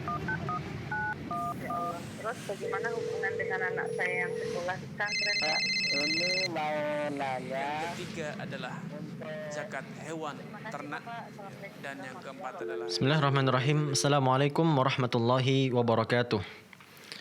Ya Allah. Terus bagaimana hubungan dengan anak saya yang sekolah di pesantren, Pak? Ini mau nanya. Yang ketiga adalah zakat hewan Terima kasih, ternak. Bapak. Assalamualaikum Dan yang keempat warahmatullahi adalah Bismillahirrahmanirrahim. Assalamualaikum warahmatullahi wabarakatuh.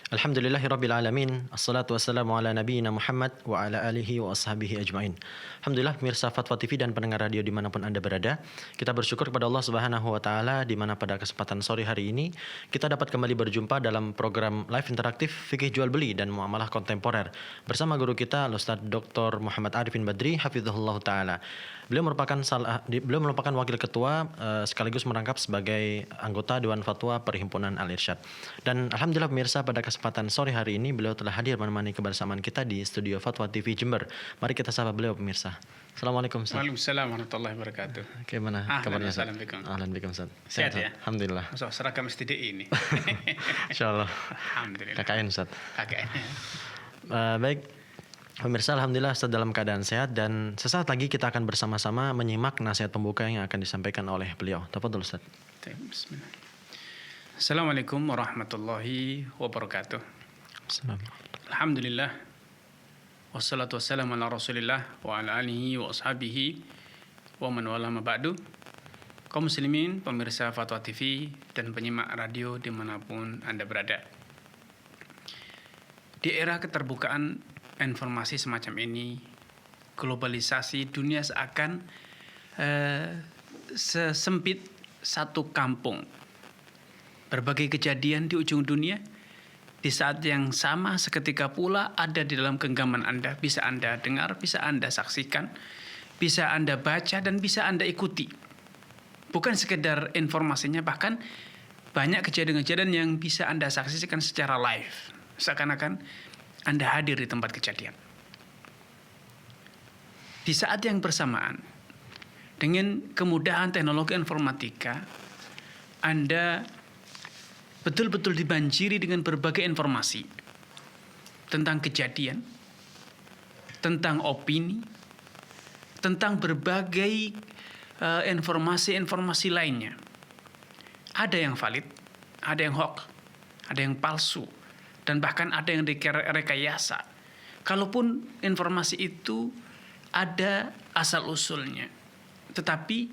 Alhamdulillahirabbil alamin. Assalatu wassalamu ala nabiyyina Muhammad wa ala alihi wa ashabihi ajmain. Alhamdulillah pemirsa Fatwa TV dan pendengar radio dimanapun Anda berada, kita bersyukur kepada Allah Subhanahu wa taala di mana pada kesempatan sore hari ini kita dapat kembali berjumpa dalam program live interaktif fikih jual beli dan muamalah kontemporer bersama guru kita Ustaz Dr. Muhammad Arifin Badri hafizahullah taala. Beliau merupakan wakil ketua sekaligus merangkap sebagai anggota Dewan Fatwa Perhimpunan Al-Irsyad. Dan alhamdulillah pemirsa pada kesempatan sore hari ini beliau telah hadir menemani kebersamaan kita di studio Fatwa TV Jember. Mari kita sapa beliau pemirsa. Assalamualaikum Ustaz. Waalaikumsalam warahmatullahi wabarakatuh. Bagaimana kabarnya Ustaz? Ahlan bikum Ustaz. Sehat ya? Alhamdulillah. Masuk seragam STDI ini. Insyaallah. Alhamdulillah. KKN Ustaz. KKN. Baik. Pemirsa, alhamdulillah Ustaz dalam keadaan sehat dan sesaat lagi kita akan bersama-sama menyimak nasihat pembuka yang akan disampaikan oleh beliau. Tafadhol Ustaz. Bismillah. Assalamualaikum warahmatullahi wabarakatuh. Alhamdulillah. Wassalatu wassalamu ala Rasulillah wa ala alihi wa ashabihi wa man wala ma ba'du. Kaum muslimin, pemirsa Fatwa TV dan penyimak radio dimanapun Anda berada. Di era keterbukaan informasi semacam ini, globalisasi dunia seakan sesempit satu kampung. Berbagai kejadian di ujung dunia di saat yang sama seketika pula ada di dalam genggaman Anda. Bisa Anda dengar, bisa Anda saksikan, bisa Anda baca dan bisa Anda ikuti. Bukan sekedar informasinya, bahkan banyak kejadian-kejadian yang bisa Anda saksikan secara live. Seakan-akan Anda hadir di tempat kejadian. Di saat yang bersamaan, dengan kemudahan teknologi informatika, Anda betul-betul dibanjiri dengan berbagai informasi tentang kejadian, tentang opini, tentang berbagai informasi-informasi lainnya. Ada yang valid, ada yang hoax, ada yang palsu, dan bahkan ada yang direkayasa. Kalaupun informasi itu ada asal-usulnya, tetapi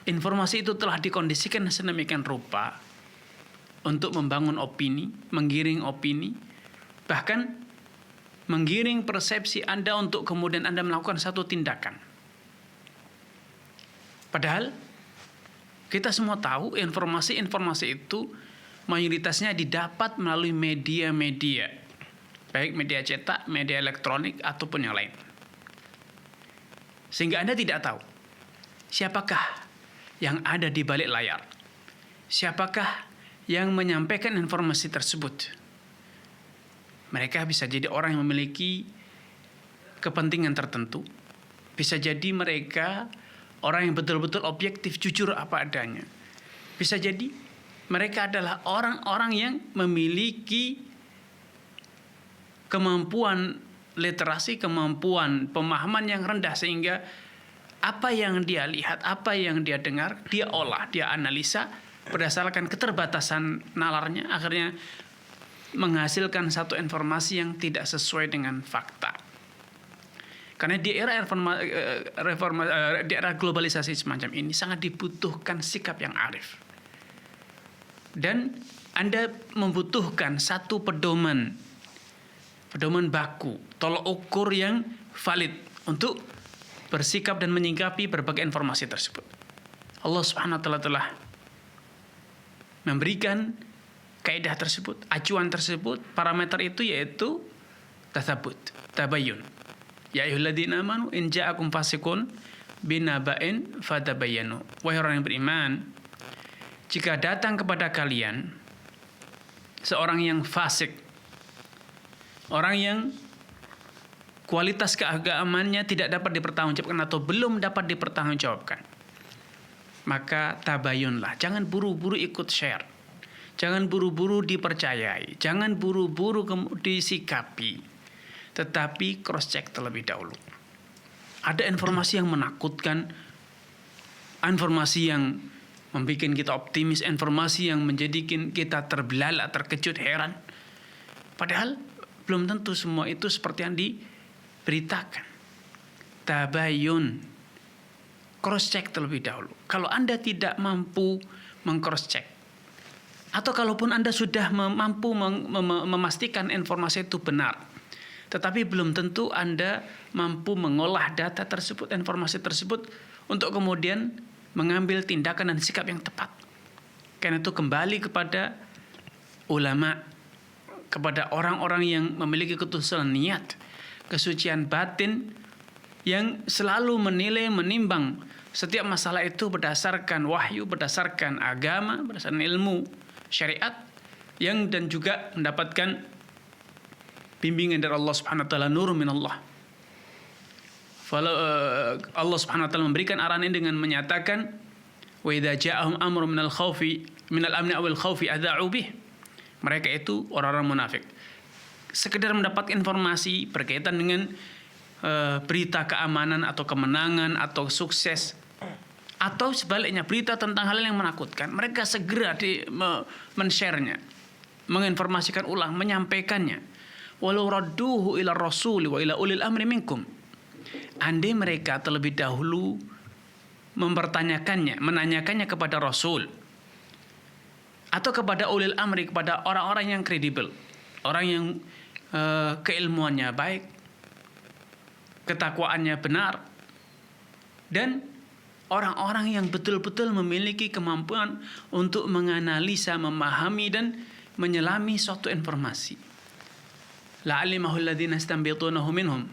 informasi itu telah dikondisikan sedemikian rupa untuk membangun opini, menggiring opini, bahkan menggiring persepsi Anda untuk kemudian Anda melakukan satu tindakan. Padahal kita semua tahu informasi-informasi itu mayoritasnya didapat melalui media-media, baik media cetak, media elektronik, ataupun yang lain. Sehingga Anda tidak tahu siapakah yang ada di balik layar, siapakah yang menyampaikan informasi tersebut. Mereka bisa jadi orang yang memiliki kepentingan tertentu, bisa jadi mereka orang yang betul-betul objektif, jujur apa adanya. Bisa jadi mereka adalah orang-orang yang memiliki kemampuan literasi, kemampuan pemahaman yang rendah, sehingga apa yang dia lihat, apa yang dia dengar, dia olah, dia analisa berdasarkan keterbatasan nalarnya, akhirnya menghasilkan satu informasi yang tidak sesuai dengan fakta. Karena di era di era globalisasi semacam ini sangat dibutuhkan sikap yang arif. Dan Anda membutuhkan satu pedoman baku, tolok ukur yang valid untuk bersikap dan menyikapi berbagai informasi tersebut. Allah Subhanahu wa taala telah memberikan kaidah tersebut, acuan tersebut, parameter itu yaitu tasabbut, tabayyun. Ya ayyuhalladzina amanu in ja'akum fasiqun binaba'in fatabayyanu. Wahai orang yang beriman, jika datang kepada kalian seorang yang fasik, orang yang kualitas keagamaannya tidak dapat dipertanggungjawabkan atau belum dapat dipertanggungjawabkan, maka tabayunlah. Jangan buru-buru ikut share. Jangan buru-buru dipercayai. Jangan buru-buru disikapi. Tetapi cross check terlebih dahulu. Ada informasi yang menakutkan, informasi yang membuat kita optimis, informasi yang menjadikan kita terbelalak, terkejut, heran. Padahal belum tentu semua itu seperti yang diberitakan. Tabayun, cross check terlebih dahulu. Kalau Anda tidak mampu meng-cross check, atau kalaupun Anda sudah mampu memastikan informasi itu benar, tetapi belum tentu Anda mampu mengolah data tersebut, informasi tersebut, untuk kemudian mengambil tindakan dan sikap yang tepat. Karena itu kembali kepada ulama, kepada orang-orang yang memiliki ketulusan niat, kesucian batin, yang selalu menilai, menimbang setiap masalah itu berdasarkan wahyu, berdasarkan agama, berdasarkan ilmu syariat, yang dan juga mendapatkan bimbingan dari Allah Subhanahu wa taala, nur min Allah. Allah Subhanahu wa taala memberikan arahan ini dengan menyatakan, wa idza ja'ahum amrun minal khaufi minal amni awil khaufi adza'u bih. Mereka itu orang-orang munafik, sekedar mendapat informasi berkaitan dengan berita keamanan atau kemenangan atau sukses, atau sebaliknya berita tentang hal yang menakutkan, mereka segera men-share-nya, menginformasikan ulang, menyampaikannya. Walau radduhu ila rasuli wa ila ulil amri minkum. Andai mereka terlebih dahulu menanyakannya kepada Rasul atau kepada ulil amri, kepada orang-orang yang kredibel, orang yang keilmuannya baik, ketakwaannya benar, dan orang-orang yang betul-betul memiliki kemampuan untuk menganalisa, memahami, dan menyelami suatu informasi. La'alimahu alladhina istanbitunahu minhum.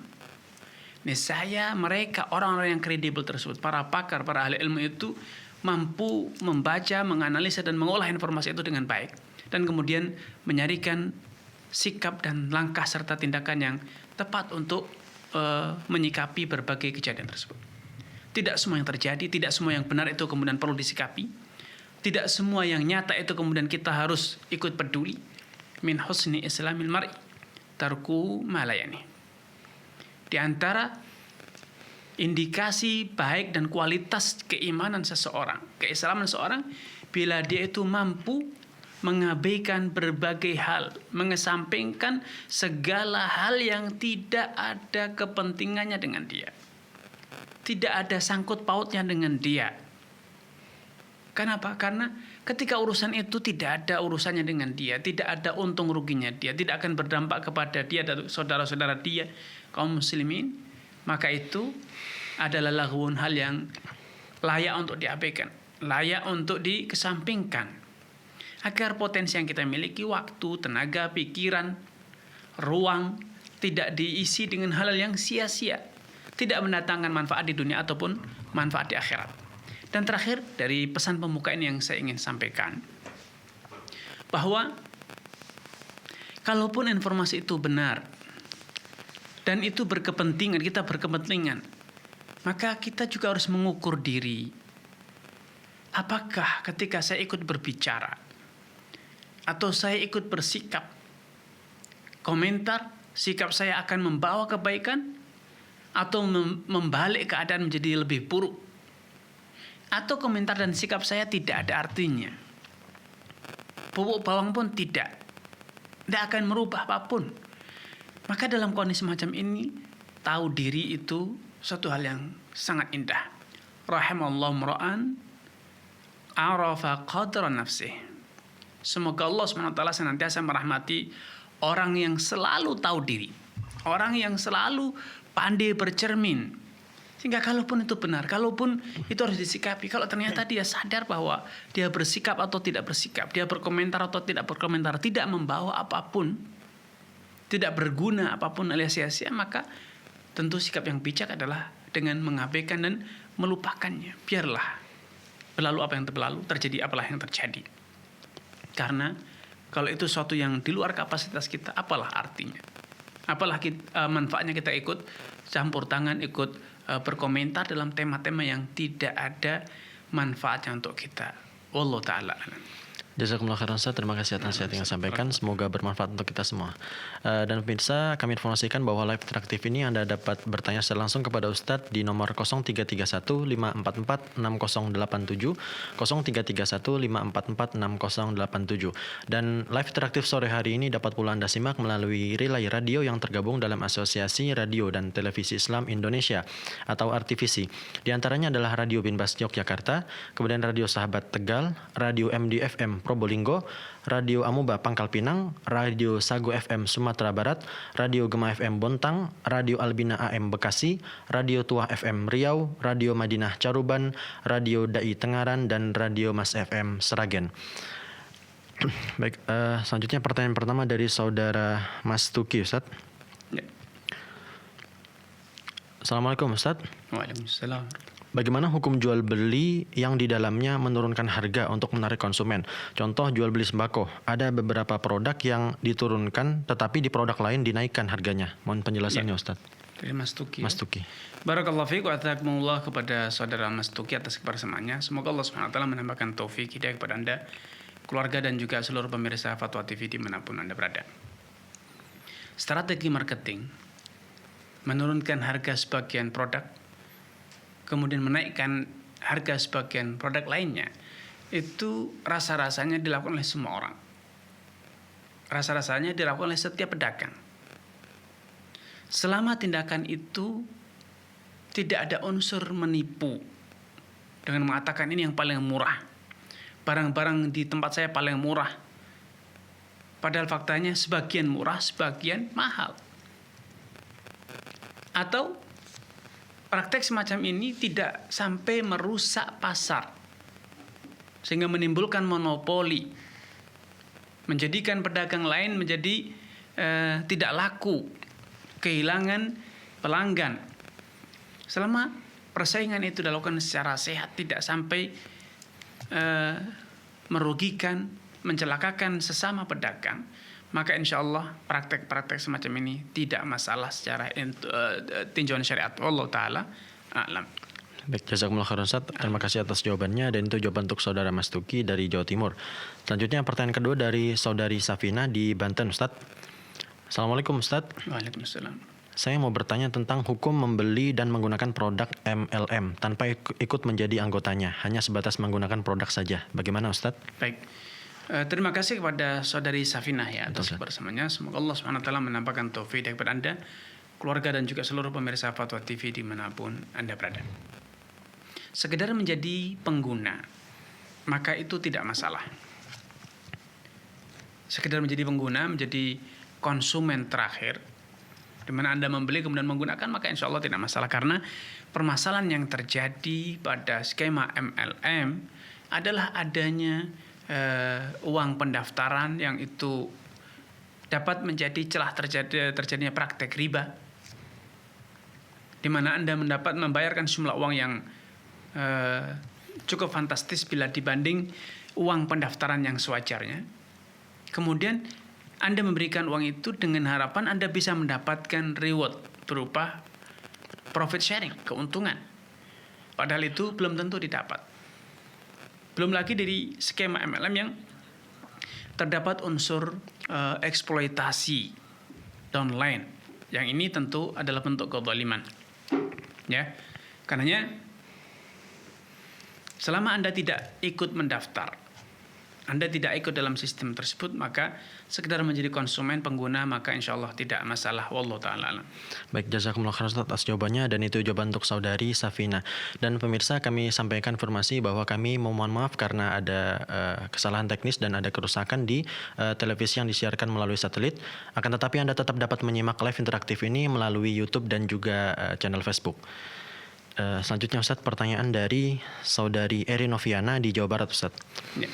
Niscaya mereka, orang-orang yang kredibel tersebut, para pakar, para ahli ilmu itu mampu membaca, menganalisa, dan mengolah informasi itu dengan baik, dan kemudian menyarikan sikap dan langkah serta tindakan yang tepat untuk menyikapi berbagai kejadian tersebut. Tidak semua yang terjadi, tidak semua yang benar itu kemudian perlu disikapi. Tidak semua yang nyata itu kemudian kita harus ikut peduli. Min husni islamil mar'i tarku ma la yani. Di antara indikasi baik dan kualitas keimanan seseorang, keislaman seseorang, bila dia itu mampu mengabaikan berbagai hal, mengesampingkan segala hal yang tidak ada kepentingannya dengan dia, tidak ada sangkut pautnya dengan dia. Kenapa? Karena ketika urusan itu tidak ada urusannya dengan dia, tidak ada untung ruginya dia, tidak akan berdampak kepada dia dan saudara-saudara dia, kaum muslimin, maka itu adalah laghun, hal yang layak untuk diabaikan, layak untuk dikesampingkan, agar potensi yang kita miliki, waktu, tenaga, pikiran, ruang, tidak diisi dengan hal yang sia-sia, tidak mendatangkan manfaat di dunia ataupun manfaat di akhirat. Dan terakhir dari pesan pembuka ini yang saya ingin sampaikan, bahwa kalaupun informasi itu benar dan itu berkepentingan, kita berkepentingan, maka kita juga harus mengukur diri. Apakah ketika saya ikut berbicara atau saya ikut bersikap, komentar, sikap saya akan membawa kebaikan atau membalik keadaan menjadi lebih buruk, atau komentar dan sikap saya tidak ada artinya, bubuk bawang pun tidak akan merubah apapun. Maka dalam kondisi semacam ini, tahu diri itu suatu hal yang sangat indah. Rahimallahu mra'an arafa qadra nafsih. Semoga Allah SWT senantiasa merahmati orang yang selalu tahu diri, orang yang selalu pandai bercermin, sehingga kalaupun itu benar, kalaupun itu harus disikapi, kalau ternyata dia sadar bahwa dia bersikap atau tidak bersikap, dia berkomentar atau tidak berkomentar, tidak membawa apapun, tidak berguna apapun alias sia-sia, maka tentu sikap yang bijak adalah dengan mengabaikan dan melupakannya. Biarlah berlalu apa yang berlalu, terjadi apalah yang terjadi. Karena kalau itu sesuatu yang di luar kapasitas kita, apalah artinya? Apalah manfaatnya kita ikut campur tangan, ikut berkomentar dalam tema-tema yang tidak ada manfaatnya untuk kita. Wallahu ta'ala alam. Jazakumullah khairan Ustaz, terima kasih atas nasihat yang disampaikan. Semoga bermanfaat untuk kita semua. Dan pemirsa, kami informasikan bahwa live interaktif ini Anda dapat bertanya secara langsung kepada Ustadz di nomor 0331 544 6087, 0331 544 6087. Dan live interaktif sore hari ini dapat pula Anda simak melalui relay radio yang tergabung dalam Asosiasi Radio dan Televisi Islam Indonesia atau RTVC. Di antaranya adalah Radio Binbas Yogyakarta, kemudian Radio Sahabat Tegal, Radio MDFM Probolinggo, Radio Amuba Pangkal Pinang, Radio Sago FM Sumatera Barat, Radio Gema FM Bontang, Radio Albina AM Bekasi, Radio Tuah FM Riau, Radio Madinah Caruban, Radio Dai Tengaran, dan Radio Mas FM Seragen. Baik, selanjutnya pertanyaan pertama dari saudara Mas Tuki, Ustaz. Ya. Assalamualaikum Ustaz. Waalaikumsalam. Bagaimana hukum jual beli yang di dalamnya menurunkan harga untuk menarik konsumen? Contoh jual beli sembako. Ada beberapa produk yang diturunkan tetapi di produk lain dinaikkan harganya. Mohon penjelasannya Ustaz. Dari Mas Tuki. Mas Tuki. Barakallahu fiik wa athakumullah kepada saudara Mas Tuki atas kebersamaannya. Semoga Allah Subhanahu wa taala menambahkan taufik hidayah kepada Anda, keluarga dan juga seluruh pemirsa Fatwa TV dimanapun Anda berada. Strategi marketing menurunkan harga sebagian produk, kemudian menaikkan harga sebagian produk lainnya, itu rasa-rasanya dilakukan oleh semua orang. Rasa-rasanya dilakukan oleh setiap pedagang. Selama tindakan itu tidak ada unsur menipu dengan mengatakan ini yang paling murah, barang-barang di tempat saya paling murah, padahal faktanya sebagian murah, sebagian mahal. Atau praktek semacam ini tidak sampai merusak pasar sehingga menimbulkan monopoli, menjadikan pedagang lain menjadi tidak laku, kehilangan pelanggan. Selama persaingan itu dilakukan secara sehat, tidak sampai merugikan, mencelakakan sesama pedagang, maka insya Allah praktek-praktek semacam ini tidak masalah secara tinjauan syariat. Wallahu ta'ala a'lam. Baik, jazakumullah khairan Ustaz. Terima kasih atas jawabannya, dan itu jawaban untuk saudara Mas Tuki dari Jawa Timur. Selanjutnya pertanyaan kedua dari saudari Safina di Banten, Ustaz. Assalamualaikum Ustaz. Waalaikumsalam. Saya mau bertanya tentang hukum membeli dan menggunakan produk MLM tanpa ikut menjadi anggotanya, hanya sebatas menggunakan produk saja. Bagaimana Ustaz? Baik. Terima kasih kepada saudari Safinah ya atas kebersamaannya. Semoga Allah SWT menampakkan taufik kepada Anda, keluarga dan juga seluruh pemirsa Fatwa TV dimanapun Anda berada. Sekedar menjadi pengguna, maka itu tidak masalah. Sekedar menjadi pengguna, menjadi konsumen terakhir, di mana Anda membeli kemudian menggunakan, maka insya Allah tidak masalah. Karena permasalahan yang terjadi pada skema MLM adalah adanya uang pendaftaran yang itu dapat menjadi celah terjadinya praktek riba, di mana Anda membayarkan jumlah uang yang cukup fantastis bila dibanding uang pendaftaran yang sewajarnya. Kemudian Anda memberikan uang itu dengan harapan Anda bisa mendapatkan reward berupa profit sharing, keuntungan. Padahal itu belum tentu didapat. Belum lagi dari skema MLM yang terdapat unsur eksploitasi downline. Yang ini tentu adalah bentuk kezaliman. Ya. Karenanya selama Anda tidak ikut mendaftar, Anda tidak ikut dalam sistem tersebut, maka sekedar menjadi konsumen pengguna, maka insya Allah tidak masalah. Wallahu ta'ala alam. Baik, jazakumullah khairan Ustaz atas jawabannya, dan itu jawaban untuk saudari Safina. Dan pemirsa, kami sampaikan informasi bahwa kami mohon maaf karena ada kesalahan teknis dan ada kerusakan di televisi yang disiarkan melalui satelit. Akan tetapi Anda tetap dapat menyimak live interaktif ini melalui YouTube dan juga channel Facebook. Selanjutnya Ustaz, pertanyaan dari saudari Erin Noviana di Jawa Barat, Ustaz. Ya.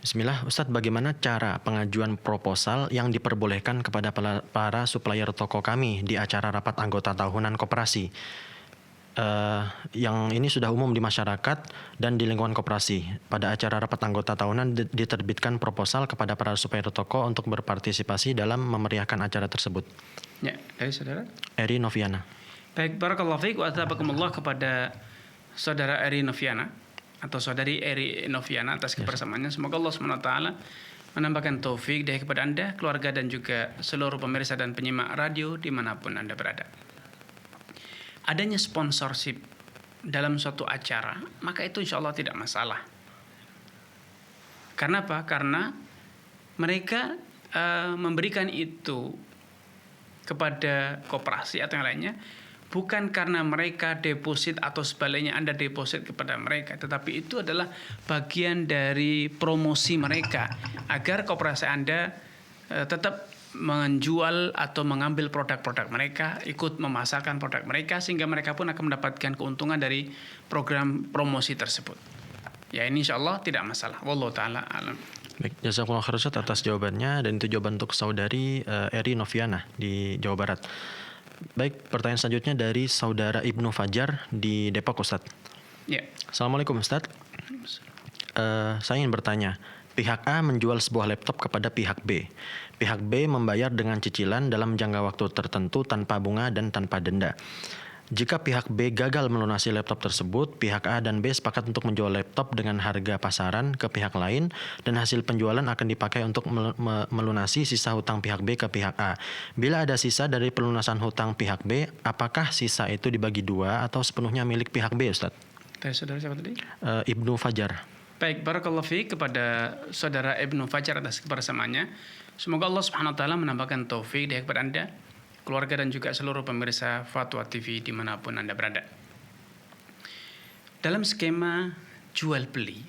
Bismillah, Ustadz, bagaimana cara pengajuan proposal yang diperbolehkan kepada para supplier toko kami di acara rapat anggota tahunan koperasi? Yang ini sudah umum di masyarakat dan di lingkungan koperasi. Pada acara rapat anggota tahunan diterbitkan proposal kepada para supplier toko untuk berpartisipasi dalam memeriahkan acara tersebut. Ya, dari saudara Eri Noviana. Baik, barakallahu fiik wa athabakumullah kepada saudara Eri Noviana atau saudari Eri Noviana atas kebersamaannya. Semoga Allah SWT menambahkan taufik dari kepada Anda, keluarga, dan juga seluruh pemirsa dan penyimak radio dimanapun Anda berada. Adanya sponsorship dalam suatu acara, maka itu insya Allah tidak masalah. Karena apa? Karena mereka memberikan itu kepada koperasi atau yang lainnya, bukan karena mereka deposit atau sebaliknya Anda deposit kepada mereka, tetapi itu adalah bagian dari promosi mereka agar koperasi Anda tetap menjual atau mengambil produk-produk mereka, ikut memasarkan produk mereka, sehingga mereka pun akan mendapatkan keuntungan dari program promosi tersebut. Ya, ini insya Allah tidak masalah. Wallahu ta'ala alam. Baik, jazakumullah khairan Ustaz atas jawabannya, dan itu jawaban untuk saudari Eri Noviana di Jawa Barat. Baik, pertanyaan selanjutnya dari saudara Ibnu Fajar di Depok, Ustaz. Ya. Assalamualaikum Ustaz. Saya ingin bertanya, pihak A menjual sebuah laptop kepada pihak B. Pihak B membayar dengan cicilan dalam jangka waktu tertentu tanpa bunga dan tanpa denda. Jika pihak B gagal melunasi laptop tersebut, pihak A dan B sepakat untuk menjual laptop dengan harga pasaran ke pihak lain, dan hasil penjualan akan dipakai untuk melunasi sisa hutang pihak B ke pihak A. Bila ada sisa dari pelunasan hutang pihak B, apakah sisa itu dibagi dua atau sepenuhnya milik pihak B, Ustaz? Saudara siapa tadi? Ibnu Fajar. Baik, barakallahu fiik kepada saudara Ibnu Fajar atas kebersamaannya. Semoga Allah Subhanahu wa taala menambahkan taufik dari kepada Anda, keluarga, dan juga seluruh pemirsa Fatwa TV dimanapun Anda berada. Dalam skema jual beli,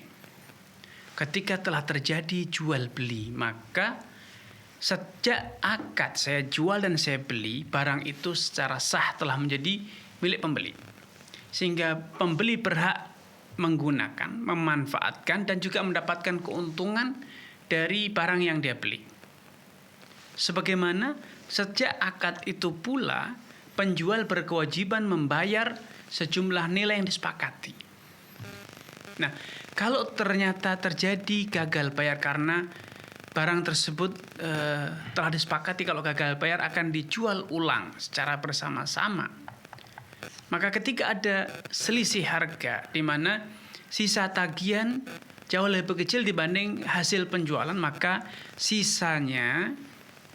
ketika telah terjadi jual beli, maka sejak akad saya jual dan saya beli, barang itu secara sah telah menjadi milik pembeli, sehingga pembeli berhak menggunakan, memanfaatkan, dan juga mendapatkan keuntungan dari barang yang dia beli. Sebagaimana sejak akad itu pula penjual berkewajiban membayar sejumlah nilai yang disepakati. Nah, kalau ternyata terjadi gagal bayar karena barang tersebut telah disepakati kalau gagal bayar akan dijual ulang secara bersama-sama, maka ketika ada selisih harga di mana sisa tagihan jauh lebih kecil dibanding hasil penjualan, maka sisanya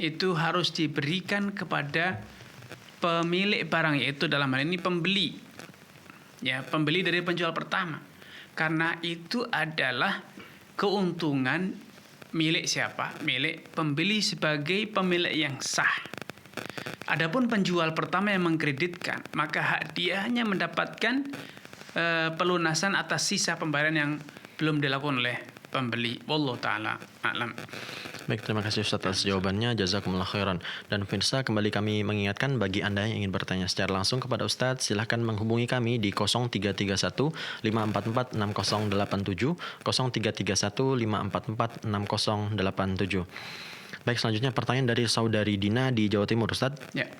itu harus diberikan kepada pemilik barang, yaitu dalam hal ini pembeli. Ya, pembeli dari penjual pertama. Karena itu adalah keuntungan milik siapa? Milik pembeli sebagai pemilik yang sah. Adapun penjual pertama yang mengkreditkan, maka hak dia hanya mendapatkan pelunasan atas sisa pembayaran yang belum dilakukan oleh pembeli. Wallahu ta'ala a'lam. Baik, terima kasih Ustaz atas jawabannya, jazakumullah khairan. Dan pemirsa, kembali kami mengingatkan bagi Anda yang ingin bertanya secara langsung kepada Ustaz, silahkan menghubungi kami di 0331 544 6087, 0331 544 6087. Baik, selanjutnya pertanyaan dari saudari Dina di Jawa Timur, Ustaz. Ya.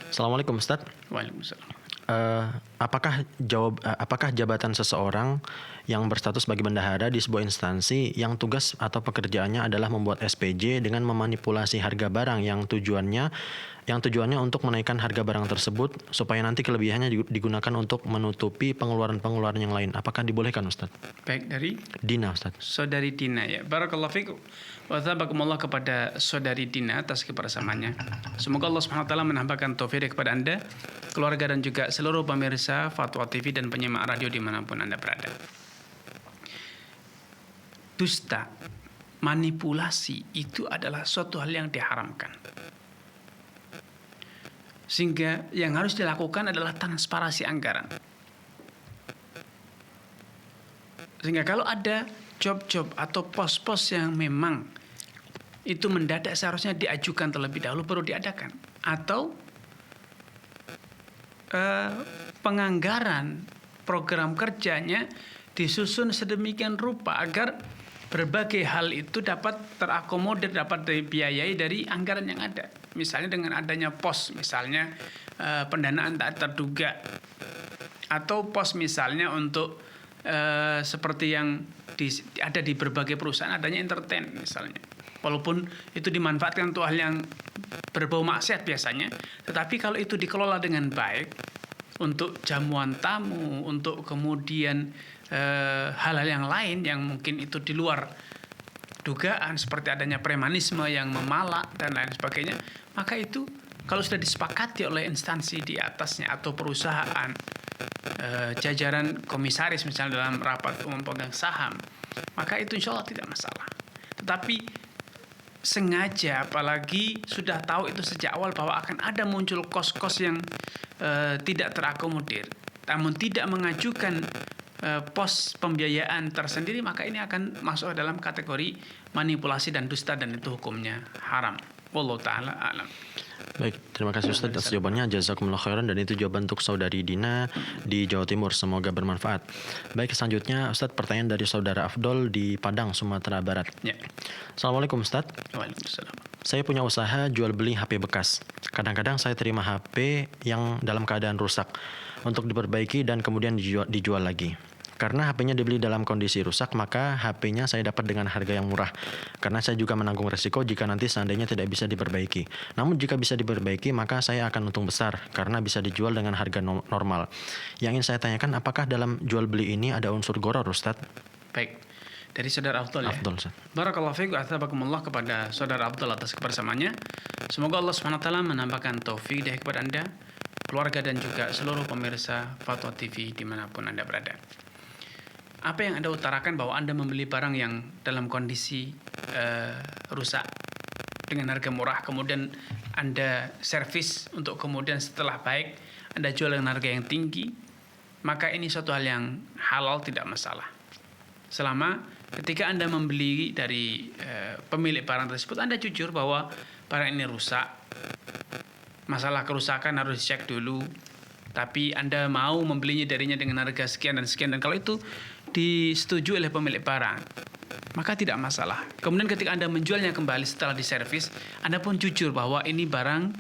Assalamualaikum Ustaz. Waalaikumsalam. Apakah jabatan seseorang yang berstatus sebagai bendahara di sebuah instansi yang tugas atau pekerjaannya adalah membuat SPJ dengan memanipulasi harga barang yang tujuannya untuk menaikkan harga barang tersebut supaya nanti kelebihannya digunakan untuk menutupi pengeluaran-pengeluaran yang lain, apakah dibolehkan, Ustaz? Baik, dari Dina, Ustaz. saudari Dina, ya. Barakallahu fikum wa tabakumullah kepada saudari Dina atas kebersamaannya. Semoga Allah Subhanahu wa taala menambahkan taufik kepada Anda, keluarga, dan juga seluruh pemirsa Fatwa TV dan penyimak radio dimanapun Anda berada. Dusta, manipulasi itu adalah suatu hal yang diharamkan. Sehingga yang harus dilakukan adalah transparansi anggaran. Sehingga kalau ada job-job atau pos-pos yang memang itu mendadak seharusnya diajukan terlebih dahulu baru diadakan. Atau penganggaran program kerjanya disusun sedemikian rupa agar berbagai hal itu dapat terakomodir, dapat dibiayai dari anggaran yang ada. Misalnya dengan adanya pos, misalnya pendanaan tak terduga, atau pos misalnya untuk seperti yang ada di berbagai perusahaan adanya entertain misalnya. Walaupun itu dimanfaatkan untuk hal yang berbau maksiat biasanya, tetapi kalau itu dikelola dengan baik, untuk jamuan tamu, untuk kemudian hal-hal yang lain yang mungkin itu di luar dugaan seperti adanya premanisme yang memalak dan lain sebagainya, maka itu kalau sudah disepakati oleh instansi di atasnya atau perusahaan, jajaran komisaris misalnya dalam rapat umum pemegang saham, maka itu insya Allah tidak masalah. Tetapi sengaja, apalagi sudah tahu itu sejak awal bahwa akan ada muncul kos-kos yang tidak terakomodir, namun tidak mengajukan pos pembiayaan tersendiri, maka ini akan masuk dalam kategori manipulasi dan dusta, dan itu hukumnya haram. Wallahu ta'ala a'lam. Baik, terima kasih Ustaz atas jawabannya. Jazakumullah khairan. Dan itu jawaban untuk saudari Dina di Jawa Timur. Semoga bermanfaat. Baik, selanjutnya Ustaz, pertanyaan dari saudara Afdol di Padang, Sumatera Barat. Ya. Assalamualaikum Ustaz. Waalaikumsalam. Saya punya usaha jual beli HP bekas. Kadang-kadang saya terima HP yang dalam keadaan rusak untuk diperbaiki dan kemudian dijual lagi. Karena HP-nya dibeli dalam kondisi rusak, maka HP-nya saya dapat dengan harga yang murah. Karena saya juga menanggung resiko jika nanti seandainya tidak bisa diperbaiki. Namun jika bisa diperbaiki, maka saya akan untung besar karena bisa dijual dengan harga normal. Yang ingin saya tanyakan, apakah dalam jual beli ini ada unsur gharar, Ustaz? Baik. Dari saudara Afdol ya. Afdol, Ustaz. Barakallahu fiik wa athabakumullah kepada saudara Abdul atas kebersamaannya. Semoga Allah SWT menambahkan taufik dari kepada Anda, keluarga, dan juga seluruh pemirsa Fatwa TV dimanapun Anda berada. Apa yang Anda utarakan bahwa Anda membeli barang yang dalam kondisi rusak dengan harga murah, kemudian Anda servis untuk kemudian setelah baik Anda jual dengan harga yang tinggi, maka ini suatu hal yang halal, tidak masalah. Selama ketika Anda membeli dari pemilik barang tersebut, Anda jujur bahwa barang ini rusak, masalah kerusakan harus dicek dulu, tapi Anda mau membelinya darinya dengan harga sekian dan sekian, dan kalau itu disetujui oleh pemilik barang, maka tidak masalah. Kemudian ketika Anda menjualnya kembali setelah diservis, Anda pun jujur bahwa ini barang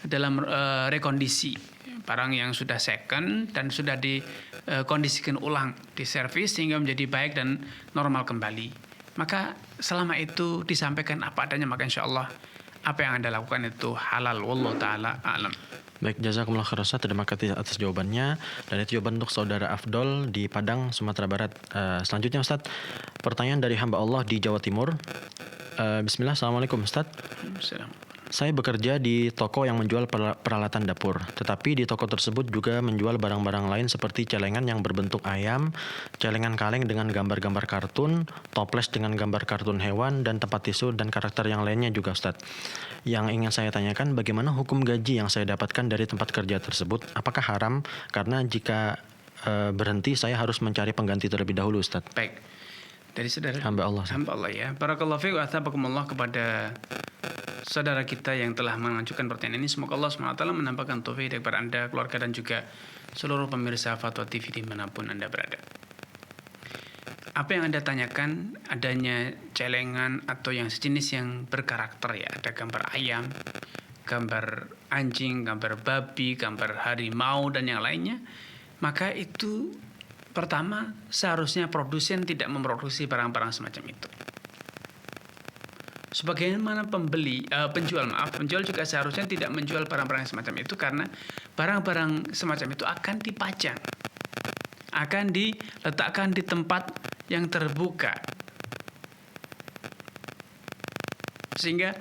dalam rekondisi, barang yang sudah second dan sudah dikondisikan ulang, diservis sehingga menjadi baik dan normal kembali. Maka selama itu disampaikan apa adanya, maka insya Allah apa yang Anda lakukan itu halal. Wallahu ta'ala a'lam. Baik, jazakumullah khairan Ustaz. Terima kasih atas jawabannya. Dan itu jawaban untuk saudara Afdol di Padang, Sumatera Barat. Selanjutnya Ustaz, pertanyaan dari hamba Allah di Jawa Timur. Bismillah, Assalamualaikum Ustaz. Assalamualaikum. Saya bekerja di toko yang menjual peralatan dapur, tetapi di toko tersebut juga menjual barang-barang lain seperti celengan yang berbentuk ayam, celengan kaleng dengan gambar-gambar kartun, toples dengan gambar kartun hewan, dan tempat tisu dan karakter yang lainnya juga Ustadz. Yang ingin saya tanyakan, bagaimana hukum gaji yang saya dapatkan dari tempat kerja tersebut? Apakah haram? Karena jika berhenti saya harus mencari pengganti terlebih dahulu Ustadz. Baik. Dari saudara Hamba Allah ya. Barakallahu fiik wa athabakumullah kepada saudara kita yang telah mengajukan pertanyaan ini. Semoga Allah SWT menampakkan taufik kepada Anda, keluarga, dan juga seluruh pemirsa Fatwa TV dimanapun Anda berada. Apa yang Anda tanyakan, adanya celengan atau yang sejenis yang berkarakter ya, ada gambar ayam, gambar anjing, gambar babi, gambar harimau, dan yang lainnya, maka itu pertama, seharusnya produsen tidak memproduksi barang-barang semacam itu. Sebagaimana penjual juga seharusnya tidak menjual barang-barang semacam itu, karena barang-barang semacam itu akan dipajang, akan diletakkan di tempat yang terbuka, sehingga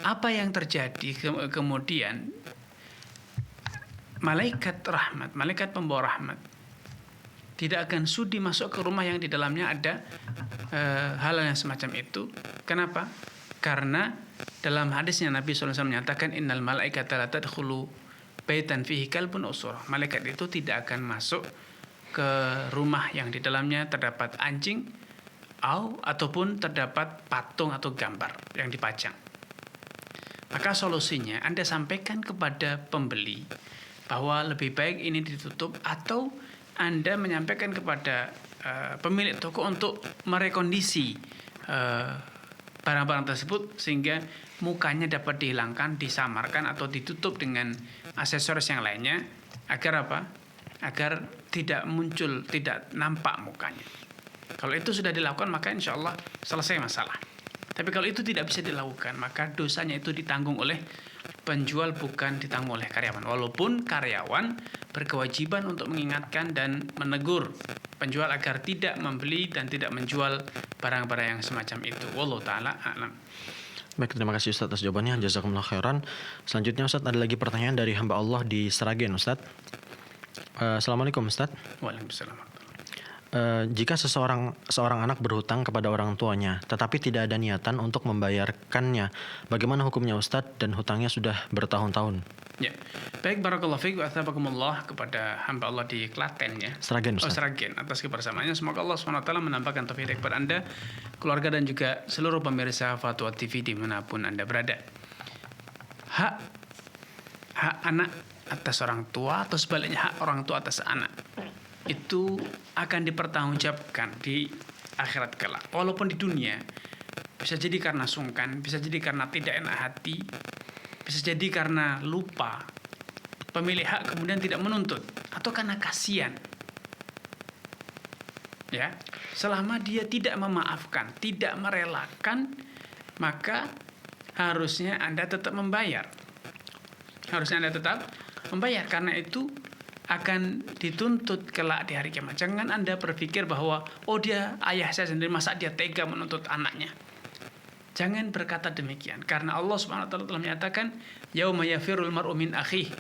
apa yang terjadi kemudian, malaikat rahmat, malaikat pembawa rahmat tidak akan sudi masuk ke rumah yang di dalamnya ada hal yang semacam itu. Kenapa? Karena dalam hadisnya Nabi SAW menyatakan, innal malaikata la tadkhulu baitan fihi kalbun usura. Malaikat itu tidak akan masuk ke rumah yang di dalamnya terdapat anjing ataupun terdapat patung atau gambar yang dipajang. Maka solusinya Anda sampaikan kepada pembeli bahwa lebih baik ini ditutup, atau Anda menyampaikan kepada pemilik toko untuk merekondisi barang-barang tersebut sehingga mukanya dapat dihilangkan, disamarkan, atau ditutup dengan aksesoris yang lainnya, agar apa? Agar tidak muncul, tidak nampak mukanya. Kalau itu sudah dilakukan, maka insya Allah selesai masalah. Tapi kalau itu tidak bisa dilakukan, maka dosanya itu ditanggung oleh penjual bukan ditanggung oleh karyawan. Walaupun karyawan berkewajiban untuk mengingatkan dan menegur penjual agar tidak membeli dan tidak menjual barang-barang yang semacam itu. Wallahu taala a'lam. Baik, terima kasih Ustaz atas jawabannya. Jazakumullah khairan. Selanjutnya Ustaz, ada lagi pertanyaan dari hamba Allah di Sragen Ustaz. Assalamualaikum Ustaz. Waalaikumsalam. Jika seorang anak berhutang kepada orang tuanya, tetapi tidak ada niatan untuk membayarkannya, bagaimana hukumnya Ustadz, dan hutangnya sudah bertahun-tahun? Ya, baik, barakallahu fiik wa athabakumullah kepada hamba Allah di Klaten ya. Sragen Ustaz. Sragen, atas kebersamaannya. Semoga Allah SWT menambahkan taufik kepada Anda, keluarga, dan juga seluruh pemirsa Fatwa TV dimanapun Anda berada. Hak anak atas orang tua atau sebaliknya hak orang tua atas anak itu akan dipertanggungjawabkan di akhirat kelak. Walaupun di dunia bisa jadi karena sungkan, bisa jadi karena tidak enak hati, bisa jadi karena lupa, pemilik hak kemudian tidak menuntut, atau karena kasihan. Ya, selama dia tidak memaafkan, tidak merelakan, maka harusnya Anda tetap membayar. Karena itu akan dituntut kelak di hari kiamat. Jangan Anda berpikir bahwa dia ayah saya sendiri, masa dia tega menuntut anaknya. Jangan berkata demikian, karena Allah Subhanahu wa taala telah menyatakan, yauma yafirul mar'u min akhihi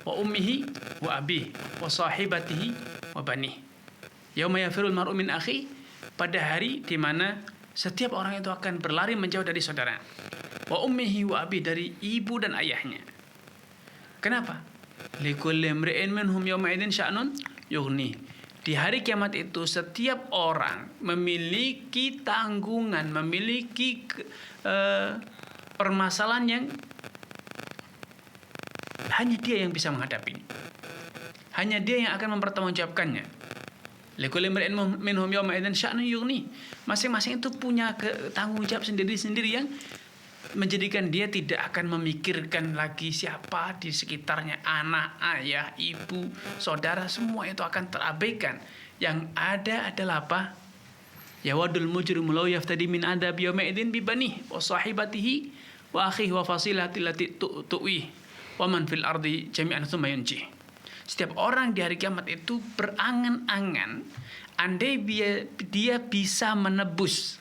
wa ummihi wa abihi wa sahibatihi wa banihi. Yauma yafirul mar'u min akhihi, pada hari di mana setiap orang itu akan berlari menjauh dari saudara. Wa ummihi wa abihi, dari ibu dan ayahnya. Kenapa? Likulli imri'in minhum yawma idzin sya'nun yughni. Di hari kiamat itu setiap orang memiliki tanggungan, memiliki permasalahan yang hanya dia yang bisa menghadapinya. Hanya dia yang akan mempertanggungjawabkannya. Likulli imri'in minhum yawma idzin sya'nun yughni. Masing-masing itu punya tanggung jawab sendiri-sendiri yang menjadikan dia tidak akan memikirkan lagi siapa di sekitarnya, anak, ayah, ibu, saudara, semua itu akan terabaikan. Yang ada adalah apa? Yawadul mujrimu law yaftadi min adab yawma idzin bi banihi wa sahibatihi wa akhihi wa fasilati allati tu'wi wa man fil ardi jami'an tsumma yunji. Setiap orang di hari kiamat itu berangan-angan andai dia bisa menebus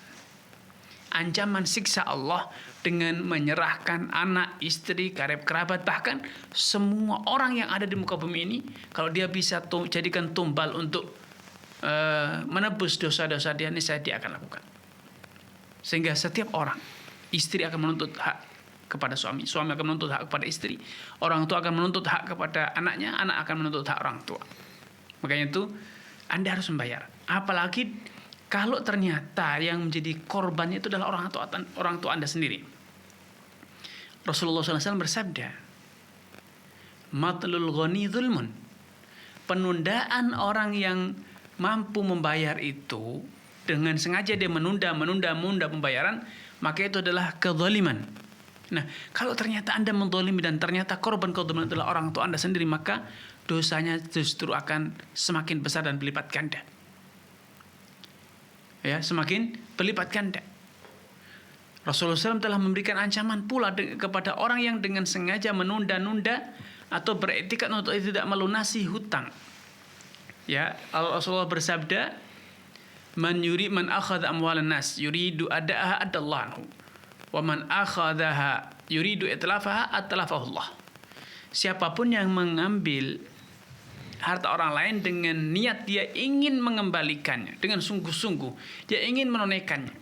ancaman siksa Allah dengan menyerahkan anak, istri, karib kerabat, bahkan semua orang yang ada di muka bumi ini, kalau dia bisa jadikan tumbal untuk menebus dosa-dosa dia, niscaya dia akan lakukan. Sehingga setiap orang, istri akan menuntut hak kepada suami, suami akan menuntut hak kepada istri, orang tua akan menuntut hak kepada anaknya, anak akan menuntut hak orang tua. Makanya itu Anda harus membayar. Apalagi kalau ternyata yang menjadi korbannya itu adalah orang tua Anda sendiri. Rasulullah SAW bersabda, matlul ghani zulmun. Penundaan orang yang mampu membayar itu, dengan sengaja dia menunda pembayaran, maka itu adalah kezaliman. Nah, kalau ternyata Anda menzalimi dan ternyata korban kezaliman adalah orang tua Anda sendiri, maka dosanya justru akan semakin besar dan berlipat ganda. Ya, semakin berlipat ganda. Rasulullah SAW telah memberikan ancaman pula kepada orang yang dengan sengaja menunda-nunda atau beretikat untuk tidak melunasi hutang. Ya, Rasulullah bersabda, man akhadha amwalan nas yuridu ada'aha adallahu wa man akhadhaha yuridu itlafaha atlafahu Allah. Siapapun yang mengambil harta orang lain dengan niat dia ingin mengembalikannya dengan sungguh-sungguh, dia ingin menunaikannya,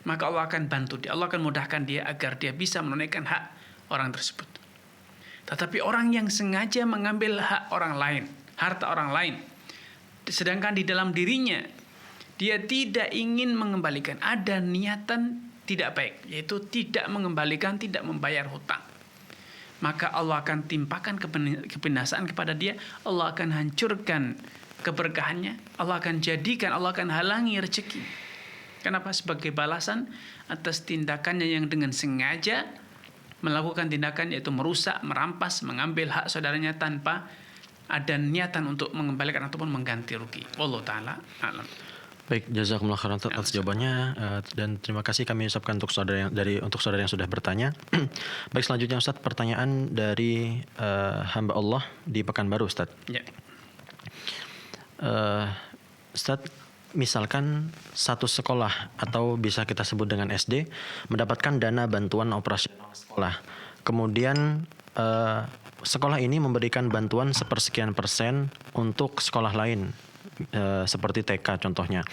maka Allah akan bantu dia, Allah akan mudahkan dia agar dia bisa menunaikan hak orang tersebut. Tetapi orang yang sengaja mengambil hak orang lain, harta orang lain, sedangkan di dalam dirinya dia tidak ingin mengembalikan, ada niatan tidak baik, yaitu tidak mengembalikan, tidak membayar hutang, maka Allah akan timpakan kebinasaan kepada dia, Allah akan hancurkan keberkahannya, Allah akan halangi rezeki. Kenapa? Sebagai balasan atas tindakannya yang dengan sengaja melakukan tindakan, yaitu merusak, merampas, mengambil hak saudaranya tanpa ada niatan untuk mengembalikan ataupun mengganti rugi. Wallahu ta'ala a'lam. Baik, jazakumullah khairan Ustaz atas jawabannya, dan terima kasih kami ucapkan untuk saudara yang sudah bertanya. Baik, selanjutnya Ustaz, pertanyaan dari hamba Allah di Pekanbaru Ustaz. Ya. Ustaz, misalkan satu sekolah atau bisa kita sebut dengan SD mendapatkan dana bantuan operasional sekolah. Kemudian sekolah ini memberikan bantuan sepersekian persen untuk sekolah lain, seperti TK contohnya,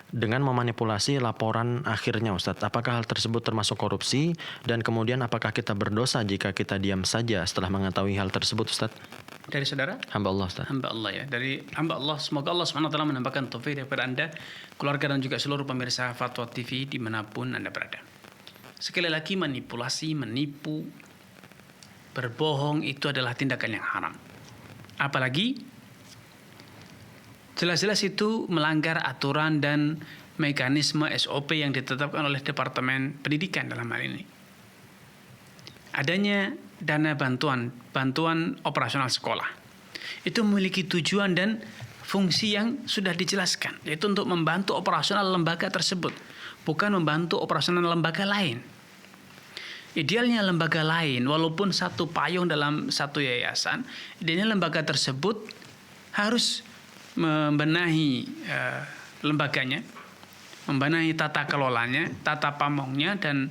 dengan memanipulasi laporan akhirnya Ustadz. Apakah hal tersebut termasuk korupsi, dan kemudian apakah kita berdosa jika kita diam saja setelah mengetahui hal tersebut Ustadz? Dari saudara? Hamba Allah Ustadz. Hamba Allah ya. Dari hamba Allah, semoga Allah SWT menambahkan taufik kepada Anda, keluarga dan juga seluruh pemirsa Fatwa TV dimanapun Anda berada. Sekali lagi, manipulasi, menipu, berbohong itu adalah tindakan yang haram. Apalagi jelas-jelas itu melanggar aturan dan mekanisme SOP yang ditetapkan oleh Departemen Pendidikan dalam hal ini. Adanya dana bantuan operasional sekolah itu memiliki tujuan dan fungsi yang sudah dijelaskan, yaitu untuk membantu operasional lembaga tersebut, bukan membantu operasional lembaga lain. Idealnya lembaga lain, walaupun satu payung dalam satu yayasan, idealnya lembaga tersebut harus membenahi lembaganya, membenahi tata kelolanya, tata pamongnya, dan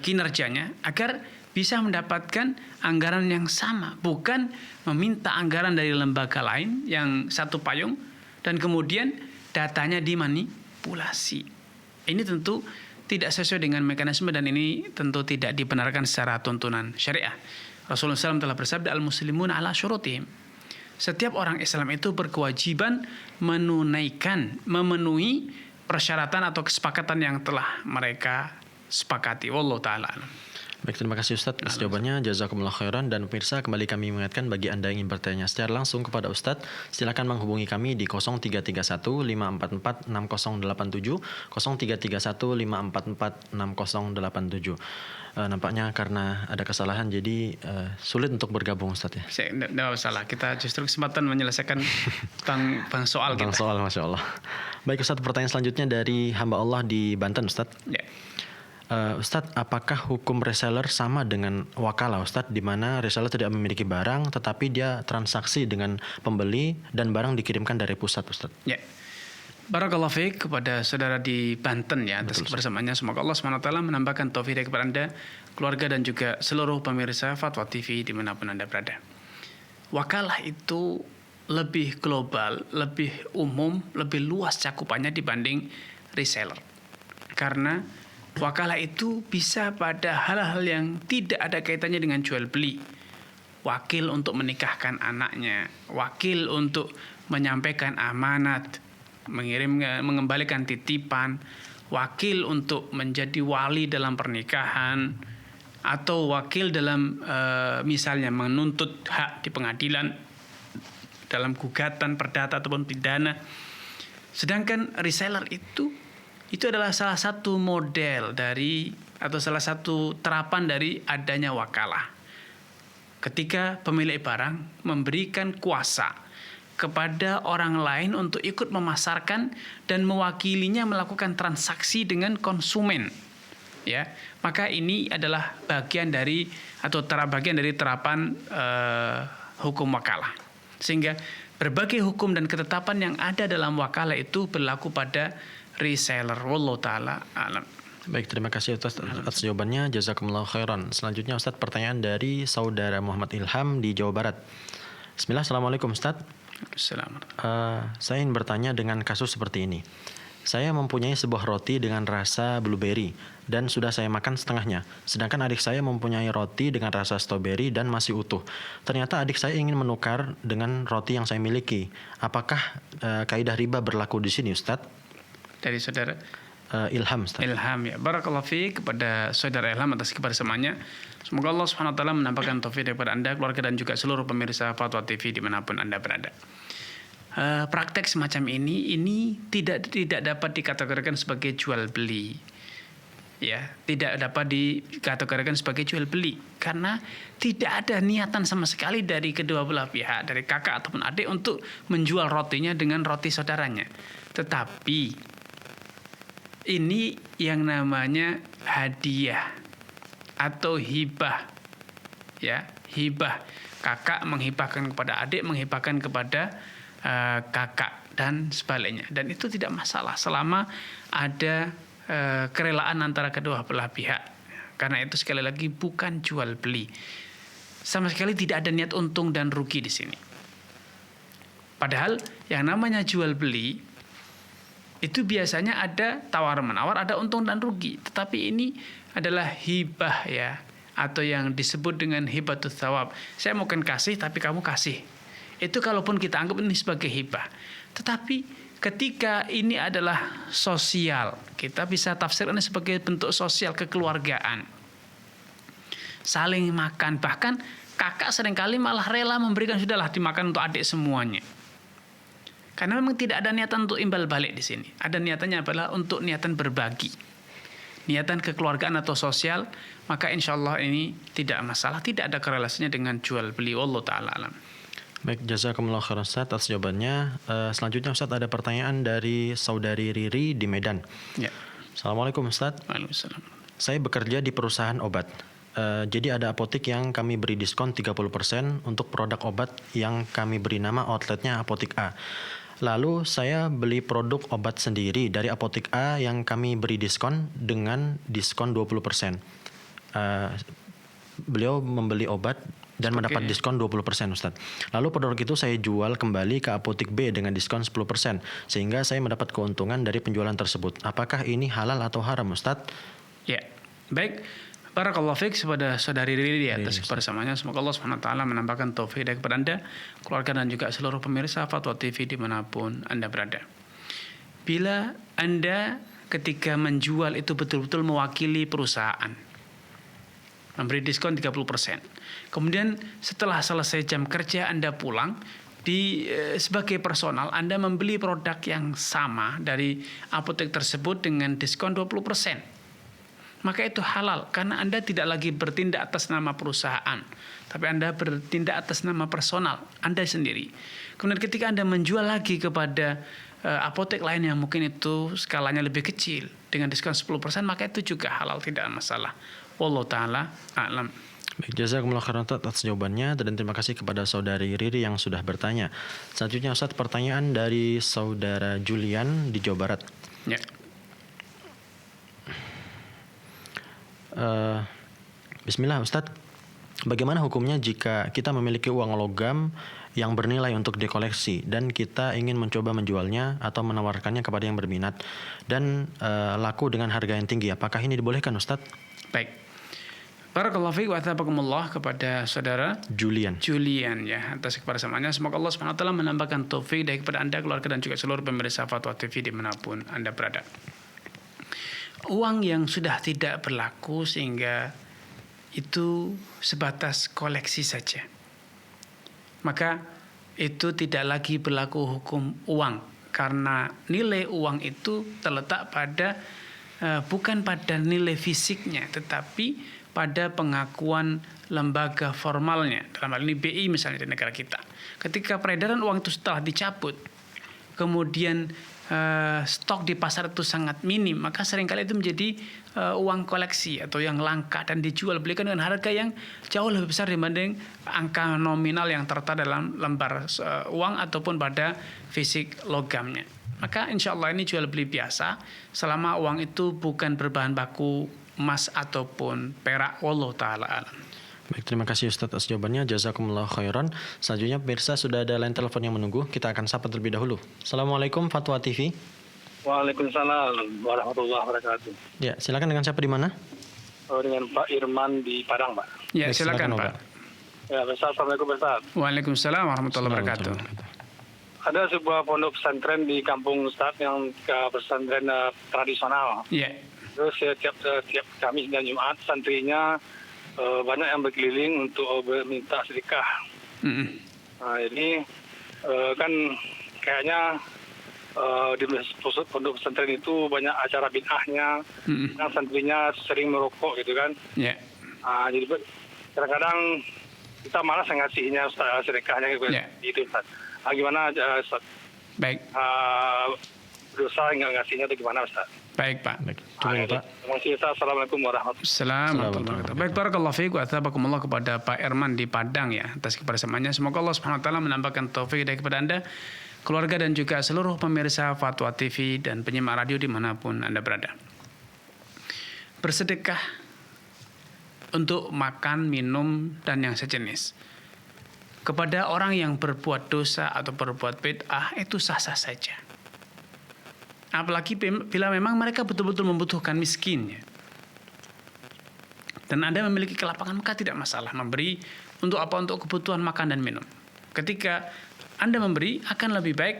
kinerjanya agar bisa mendapatkan anggaran yang sama, bukan meminta anggaran dari lembaga lain yang satu payung dan kemudian datanya dimanipulasi. Ini tentu tidak sesuai dengan mekanisme, dan ini tentu tidak dibenarkan secara tuntunan syariah. Rasulullah SAW telah bersabda, al-muslimun ala syurutihim. Setiap orang Islam itu berkewajiban memenuhi persyaratan atau kesepakatan yang telah mereka sepakati. Wallahu ta'ala alam. Baik, terima kasih Ustadz atas jawabannya. Jazakumullah khairan. Dan pemirsa, kembali kami mengingatkan bagi Anda yang ingin bertanya secara langsung kepada Ustadz, silakan menghubungi kami di 0331 544 6087, 0331 544 6087. Nampaknya karena ada kesalahan jadi sulit untuk bergabung Ustadz ya. Tidak masalah, kita justru kesempatan menyelesaikan tentang soal kita. Tentang soal, Masya Allah. Baik Ustadz, pertanyaan selanjutnya dari hamba Allah di Banten Ustadz. Ya. Ustadz, apakah hukum reseller sama dengan wakalah Ustadz, di mana reseller tidak memiliki barang tetapi dia transaksi dengan pembeli dan barang dikirimkan dari pusat Ustadz? Ya. Barakallahu fiik kepada saudara di Banten ya atas kebersamaannya. Semoga Allah SWT menambahkan taufik kepada Anda, keluarga dan juga seluruh pemirsa Fatwa TV dimanapun Anda berada. Wakalah itu lebih global, lebih umum, lebih luas cakupannya dibanding reseller. Karena wakalah itu bisa pada hal-hal yang tidak ada kaitannya dengan jual beli. Wakil untuk menikahkan anaknya, wakil untuk menyampaikan amanat, mengembalikan titipan, wakil untuk menjadi wali dalam pernikahan, atau wakil dalam misalnya menuntut hak di pengadilan dalam gugatan perdata ataupun pidana. Sedangkan reseller itu adalah salah satu model dari atau salah satu terapan dari adanya wakalah. Ketika pemilik barang memberikan kuasa kepada orang lain untuk ikut memasarkan dan mewakilinya melakukan transaksi dengan konsumen, ya, maka ini adalah bagian dari terapan hukum wakalah. Sehingga berbagai hukum dan ketetapan yang ada dalam wakalah itu berlaku pada reseller. Wallahu ta'ala alam. Baik, terima kasih atas jawabannya. Jazakumullah khairan. Selanjutnya Ustadz, pertanyaan dari saudara Muhammad Ilham di Jawa Barat. Bismillah, Assalamualaikum Ustadz. Saya ingin bertanya dengan kasus seperti ini. Saya mempunyai sebuah roti dengan rasa blueberry dan sudah saya makan setengahnya. Sedangkan adik saya mempunyai roti dengan rasa strawberry dan masih utuh. Ternyata adik saya ingin menukar dengan roti yang saya miliki. Apakah kaidah riba berlaku di sini Ustadz? Dari saudara Ilham Ustaz. Ilham ya. Barakallahu fiik kepada saudara Ilham atas kebersamaannya. Semoga Allah SWT menambahkan taufik kepada Anda, keluarga dan juga seluruh pemirsa Fatwa TV dimanapun Anda berada. Praktek semacam ini tidak dapat dikategorikan sebagai jual beli. Ya, tidak dapat dikategorikan sebagai jual beli karena tidak ada niatan sama sekali dari kedua belah pihak, dari kakak ataupun adik untuk menjual rotinya dengan roti saudaranya. Tetapi ini yang namanya hadiah atau hibah. Ya, hibah. Kakak menghibahkan kepada adik, menghibahkan kepada kakak dan sebaliknya. Dan itu tidak masalah selama ada kerelaan antara kedua belah pihak. Karena itu sekali lagi bukan jual beli. Sama sekali tidak ada niat untung dan rugi di sini. Padahal yang namanya jual beli itu biasanya ada tawar-menawar, ada untung dan rugi. Tetapi ini adalah hibah ya, atau yang disebut dengan hibatus tsawab. Saya mungkin kasih tapi kamu kasih. Itu kalaupun kita anggap ini sebagai hibah. Tetapi ketika ini adalah sosial, kita bisa tafsirkan sebagai bentuk sosial kekeluargaan. Saling makan, bahkan kakak seringkali malah rela memberikan, sudahlah dimakan untuk adik semuanya. Karena memang tidak ada niatan untuk imbal balik di sini. Ada niatannya adalah untuk niatan berbagi. Niatan kekeluargaan atau sosial, maka insya Allah ini tidak masalah, tidak ada korelasinya dengan jual beli. Wallahu ta'ala alam. Baik, jazakumullah khairan Ustaz atas jawabannya. Selanjutnya Ustaz ada pertanyaan dari saudari Riri di Medan. Ya. Assalamualaikum Ustaz. Waalaikumsalam. Saya bekerja di perusahaan obat. Jadi ada apotik yang kami beri diskon 30% untuk produk obat yang kami beri nama outletnya Apotik A. Lalu saya beli produk obat sendiri dari Apotik A yang kami beri diskon dengan diskon 20%. Beliau membeli obat dan mendapat diskon 20% Ustaz. Lalu produk itu saya jual kembali ke Apotik B dengan diskon 10%. Sehingga saya mendapat keuntungan dari penjualan tersebut. Apakah ini halal atau haram Ustaz? Ya, baik. Barakallahu fiik kepada saudari Riri atas kebersamaannya. Semoga Allah SWT menambahkan taufik kepada Anda, keluarga dan juga seluruh pemirsa Fatwa TV dimanapun Anda berada. Bila Anda ketika menjual itu betul-betul mewakili perusahaan, memberi diskon 30%. Kemudian setelah selesai jam kerja Anda pulang, sebagai personal Anda membeli produk yang sama dari apotek tersebut dengan diskon 20%. Maka itu halal karena Anda tidak lagi bertindak atas nama perusahaan, tapi Anda bertindak atas nama personal Anda sendiri. Kemudian ketika Anda menjual lagi kepada apotek lain yang mungkin itu skalanya lebih kecil dengan diskon 10%, maka itu juga halal, tidak masalah. Wallahu taala a'lam. Baik, jazakumullah khairan atas jawabannya dan terima kasih kepada saudari Riri yang sudah bertanya. Selanjutnya Ustaz, pertanyaan dari saudara Julian di Jawa Barat. Ya. Bismillah Ustadz, bagaimana hukumnya jika kita memiliki uang logam yang bernilai untuk dikoleksi dan kita ingin mencoba menjualnya atau menawarkannya kepada yang berminat dan laku dengan harga yang tinggi, apakah ini dibolehkan Ustadz? Baik. Barakallahu fiik wa tabakumullah kepada saudara Julian ya atas kebersamaannya. Semoga Allah SWT menambahkan taufik dari kepada Anda, keluarga dan juga seluruh pemirsa Fatwa TV dimanapun Anda berada. Uang yang sudah tidak berlaku sehingga itu sebatas koleksi saja, maka itu tidak lagi berlaku hukum uang, karena nilai uang itu terletak pada bukan pada nilai fisiknya, tetapi pada pengakuan lembaga formalnya. Dalam hal ini BI misalnya di negara kita, ketika peredaran uang itu setelah dicabut, kemudian stok di pasar itu sangat minim, maka seringkali itu menjadi uang koleksi atau yang langka dan dijual belikan dengan harga yang jauh lebih besar dibanding angka nominal yang tertera dalam lembar uang ataupun pada fisik logamnya. Maka insya Allah ini jual beli biasa selama uang itu bukan berbahan baku emas ataupun perak. Wallahu ta'ala alam. Baik, terima kasih Ustadz atas jawabannya. Jazakumullah khairan. Selanjutnya pemirsa sudah ada line telepon yang menunggu. Kita akan sapa terlebih dahulu. Assalamualaikum Fatwa TV. Waalaikumsalam warahmatullahi wabarakatuh. Ya, silakan, dengan siapa di mana? Dengan Pak Irman di Padang, Pak. Ya, Baik, silakan Pak. Ya, Ustaz, Assalamualaikum Ustaz. Waalaikumsalam warahmatullahi wabarakatuh. Ada sebuah pondok pesantren di kampung Ustaz yang pesantren tradisional. Ya. Terus tiap Kamis dan Jumat santrinya banyak yang berkeliling untuk minta sedekah. Nah, ini kan kayaknya di pondok pesantren itu banyak acara bid'ahnya, kan santrinya sering merokok gitu kan. Ya. Jadi kadang-kadang kita malas ngasihnya sedekahnya gitu. Ya. Gitu Ustaz. Gimana Ustaz? Baik. berdosa nggak ngasihnya itu gimana Ustaz? Baik, Pak. Baik, cukup Pak. Terima kasih Ustaz. Assalamualaikum warahmatullahi Assalamualaikum. Baik, barakallahu fiik wa athabakumullah kepada Pak Erman di Padang ya atas kebersamaannya. Semoga Allah Subhanahu wa taala menambahkan taufik hidayah kepada Anda, keluarga dan juga seluruh pemirsa Fatwa TV dan penyimak radio dimanapun Anda berada. Bersedekah untuk makan, minum dan yang sejenis kepada orang yang berbuat dosa atau berbuat bid'ah itu sah-sah saja. Apalagi bila memang mereka betul-betul membutuhkan miskinnya. Dan Anda memiliki kelapangan, maka tidak masalah memberi untuk apa? Untuk kebutuhan makan dan minum. Ketika Anda memberi, akan lebih baik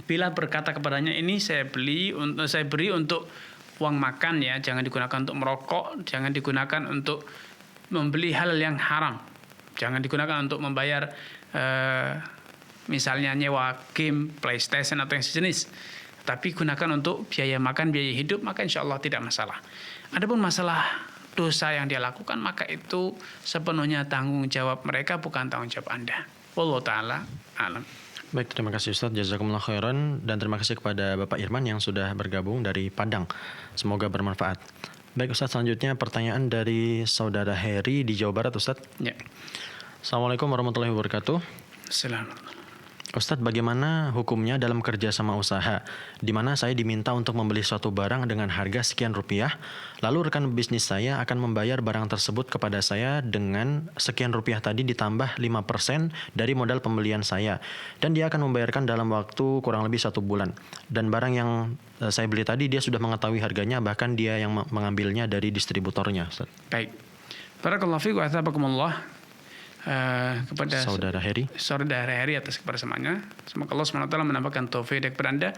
bila berkata kepadanya, ini saya beri untuk uang makan ya, jangan digunakan untuk merokok, jangan digunakan untuk membeli hal yang haram, jangan digunakan untuk membayar misalnya nyewa game, PlayStation atau yang sejenis. Tapi gunakan untuk biaya makan, biaya hidup, maka insya Allah tidak masalah. Adapun masalah dosa yang dia lakukan, maka itu sepenuhnya tanggung jawab mereka, bukan tanggung jawab Anda. Wallahu ta'ala alam. Baik, terima kasih Ustaz. Jazakumullah khairan. Dan terima kasih kepada Bapak Irman yang sudah bergabung dari Padang. Semoga bermanfaat. Baik Ustaz, selanjutnya pertanyaan dari Saudara Heri di Jawa Barat Ustaz. Ya. Assalamualaikum warahmatullahi wabarakatuh. Assalamualaikum. Ustadz, bagaimana hukumnya dalam kerjasama usaha, di mana saya diminta untuk membeli suatu barang dengan harga sekian rupiah, lalu rekan bisnis saya akan membayar barang tersebut kepada saya dengan sekian rupiah tadi ditambah 5% dari modal pembelian saya, dan dia akan membayarkan dalam waktu kurang lebih 1 bulan. Dan barang yang saya beli tadi dia sudah mengetahui harganya, bahkan dia yang mengambilnya dari distributornya. Ustadz. Baik. Barakallahu fiik wa athabakumullah. Kepada Saudara Heri atas kebersamaannya. Semoga Allah SWT menambahkan taufik kepada Anda,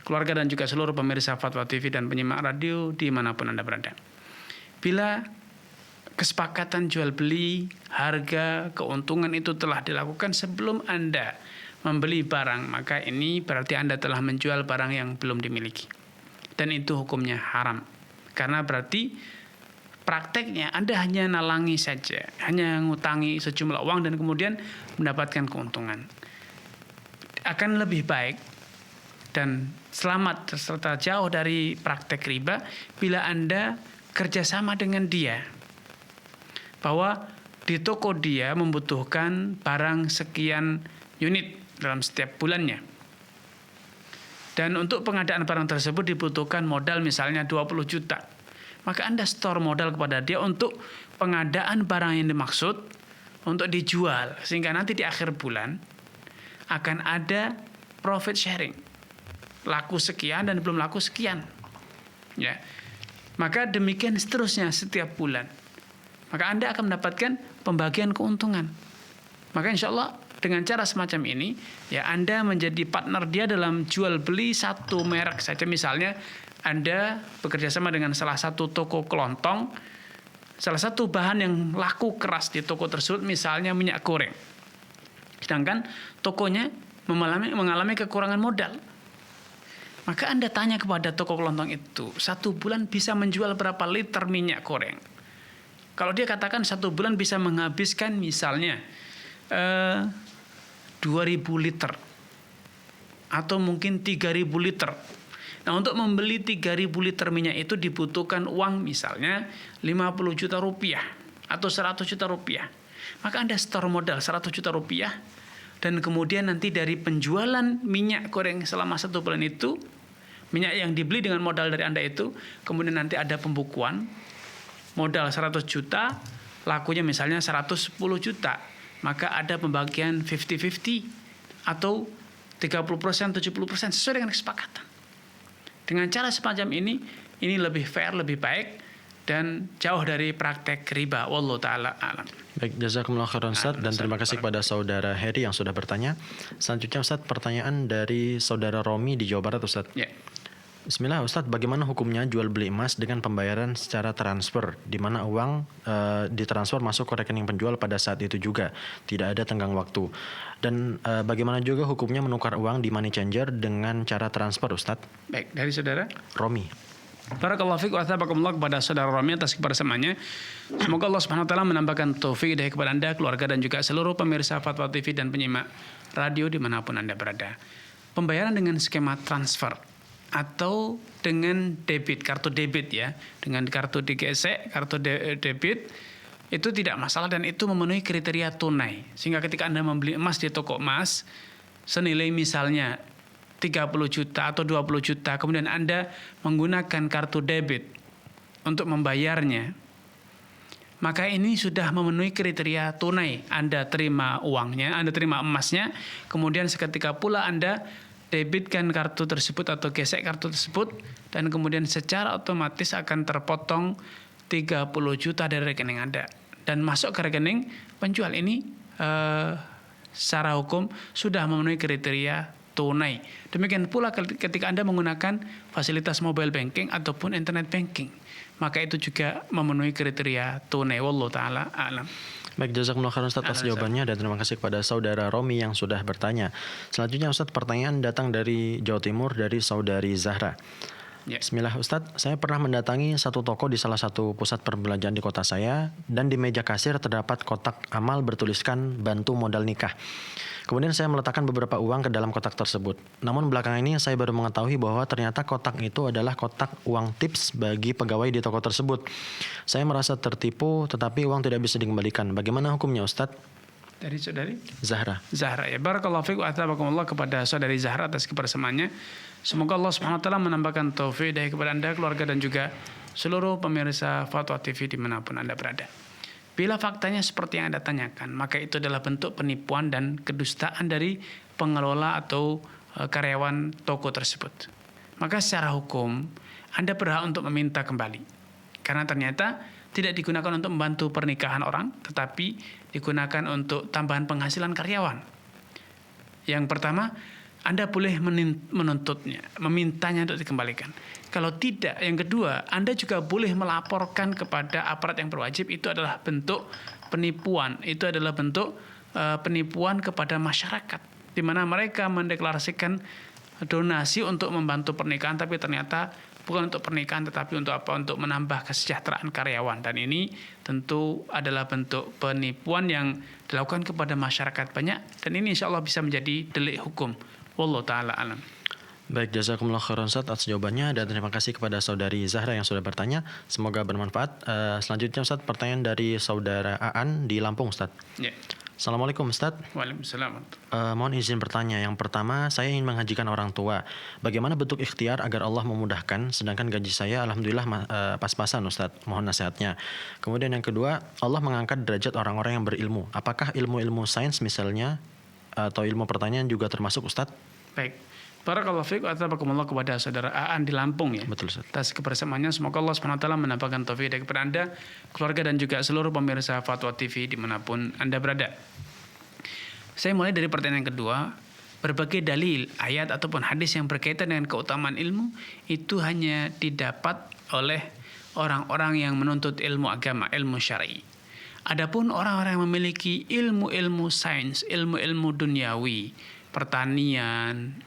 keluarga dan juga seluruh pemirsa Fatwa TV dan penyimak radio dimanapun Anda berada. Bila kesepakatan jual beli, harga, keuntungan itu telah dilakukan sebelum Anda membeli barang, maka ini berarti Anda telah menjual barang yang belum dimiliki. Dan itu hukumnya haram. Karena berarti prakteknya Anda hanya nalangi saja, hanya ngutangi sejumlah uang dan kemudian mendapatkan keuntungan. Akan lebih baik dan selamat serta jauh dari praktek riba bila Anda kerjasama dengan dia, bahwa di toko dia membutuhkan barang sekian unit dalam setiap bulannya, dan untuk pengadaan barang tersebut dibutuhkan modal misalnya 20 juta. Maka Anda store modal kepada dia untuk pengadaan barang yang dimaksud untuk dijual, sehingga nanti di akhir bulan akan ada profit sharing, laku sekian dan belum laku sekian ya. Maka demikian seterusnya setiap bulan, maka Anda akan mendapatkan pembagian keuntungan. Maka insya Allah dengan cara semacam ini ya, Anda menjadi partner dia dalam jual beli satu merek saja. Misalnya Anda bekerja sama dengan salah satu toko kelontong, salah satu bahan yang laku keras di toko tersebut misalnya minyak goreng, sedangkan tokonya mengalami kekurangan modal. Maka Anda tanya kepada toko kelontong itu, 1 bulan bisa menjual berapa liter minyak goreng. Kalau dia katakan 1 bulan bisa menghabiskan misalnya 2.000 liter atau mungkin 3.000 liter. Nah, untuk membeli 3.000 liter minyak itu dibutuhkan uang misalnya 50 juta rupiah atau 100 juta rupiah. Maka Anda store modal 100 juta rupiah, dan kemudian nanti dari penjualan minyak goreng selama 1 bulan itu, minyak yang dibeli dengan modal dari Anda itu, kemudian nanti ada pembukuan modal 100 juta, lakunya misalnya 110 juta. Maka ada pembagian 50-50 atau 30%, 70% sesuai dengan kesepakatan. Dengan cara semacam ini lebih fair, lebih baik, dan jauh dari praktek riba. Wallahu ta'ala alam. Baik, jazakumullah khairan Ustaz, dan terima kasih kepada Saudara Heri yang sudah bertanya. Selanjutnya Ustaz, pertanyaan dari Saudara Romi di Jawa Barat Ustaz. Ya. Bismillah Ustaz, bagaimana hukumnya jual beli emas dengan pembayaran secara transfer, di mana uang ditransfer masuk ke rekening penjual pada saat itu juga, tidak ada tenggang waktu. Dan bagaimana juga hukumnya menukar uang di money changer dengan cara transfer Ustaz? Baik, dari saudara Romi. Barakallahu fiik wa athabakumullah kepada saudara Romi atas kebersamanya. Semoga Allah Subhanahu wa taala menambahkan taufik hidayah kepada Anda, keluarga dan juga seluruh pemirsa Fatwa TV dan penyimak radio dimanapun Anda berada. Pembayaran dengan skema transfer atau dengan debit, kartu debit ya. Dengan kartu digesek, kartu debit itu tidak masalah dan itu memenuhi kriteria tunai. Sehingga ketika Anda membeli emas di toko emas senilai misalnya 30 juta atau 20 juta, kemudian Anda menggunakan kartu debit untuk membayarnya, maka ini sudah memenuhi kriteria tunai. Anda terima uangnya, Anda terima emasnya, kemudian seketika pula Anda debitkan kartu tersebut atau gesek kartu tersebut, dan kemudian secara otomatis akan terpotong 30 juta dari rekening Anda dan masuk ke rekening penjual. Ini secara hukum sudah memenuhi kriteria tunai. Demikian pula ketika Anda menggunakan fasilitas mobile banking ataupun internet banking, maka itu juga memenuhi kriteria tunai. Wallahu taala a'lam. Baik, jazakumullah khairan Ustaz atas jawabannya dan terima kasih kepada saudara Romi yang sudah bertanya. Selanjutnya Ustaz, pertanyaan datang dari Jawa Timur dari saudari Zahra. Ya. Bismillah Ustadz, saya pernah mendatangi satu toko di salah satu pusat perbelanjaan di kota saya, dan di meja kasir terdapat kotak amal bertuliskan bantu modal nikah. Kemudian saya meletakkan beberapa uang ke dalam kotak tersebut. Namun belakangan ini saya baru mengetahui bahwa ternyata kotak itu adalah kotak uang tips bagi pegawai di toko tersebut. Saya merasa tertipu, tetapi uang tidak bisa dikembalikan. Bagaimana hukumnya Ustadz? Dari saudari Zahra ya. Barakallahu fiik wa athabakumullah kepada saudari Zahra atas kebersamaannya. Semoga Allah Subhanahu wa taala menambahkan taufik dari kepada Anda, keluarga, dan juga seluruh pemirsa Fatwa TV dimanapun Anda berada. Bila faktanya seperti yang Anda tanyakan, maka itu adalah bentuk penipuan dan kedustaan dari pengelola atau karyawan toko tersebut. Maka secara hukum Anda berhak untuk meminta kembali, karena ternyata tidak digunakan untuk membantu pernikahan orang, tetapi digunakan untuk tambahan penghasilan karyawan. Yang pertama, Anda boleh menuntutnya, memintanya untuk dikembalikan. Kalau tidak, yang kedua, Anda juga boleh melaporkan kepada aparat yang berwajib. Itu adalah bentuk penipuan. Itu adalah bentuk penipuan kepada masyarakat, di mana mereka mendeklarasikan donasi untuk membantu pernikahan, tapi ternyata bukan untuk pernikahan, tetapi untuk apa? Untuk menambah kesejahteraan karyawan. Dan ini tentu adalah bentuk penipuan yang dilakukan kepada masyarakat banyak, dan ini insya Allah bisa menjadi delik hukum. Wallahu ta'ala alam. Baik, jazakumullah khairan Ustaz atas jawabannya dan terima kasih kepada saudari Zahra yang sudah bertanya. Semoga bermanfaat. Selanjutnya Ustaz, pertanyaan dari saudara Aan di Lampung Ustaz. Ya. Assalamualaikum Ustaz. Waalaikumsalam. Mohon izin bertanya. Yang pertama, saya ingin menghajikan orang tua. Bagaimana bentuk ikhtiar agar Allah memudahkan, sedangkan gaji saya alhamdulillah pas-pasan Ustaz. Mohon nasihatnya. Kemudian yang kedua, Allah mengangkat derajat orang-orang yang berilmu. Apakah ilmu-ilmu sains misalnya atau ilmu pertanian juga termasuk Ustaz? Baik. Barakallahu fiik wa athabakumullah kepada saudara Aan di Lampung ya. Betul Ustaz. Atas kebersamaannya, semoga Allah Subhanahu wa taala menambahkan taufik dari kepada Anda, keluarga, dan juga seluruh pemirsa Fatwa TV dimanapun Anda berada. Saya mulai dari pertanyaan yang kedua. Berbagai dalil, ayat ataupun hadis yang berkaitan dengan keutamaan ilmu itu hanya didapat oleh orang-orang yang menuntut ilmu agama, ilmu syar'i. Adapun orang-orang yang memiliki ilmu-ilmu sains, ilmu-ilmu duniawi, pertanian,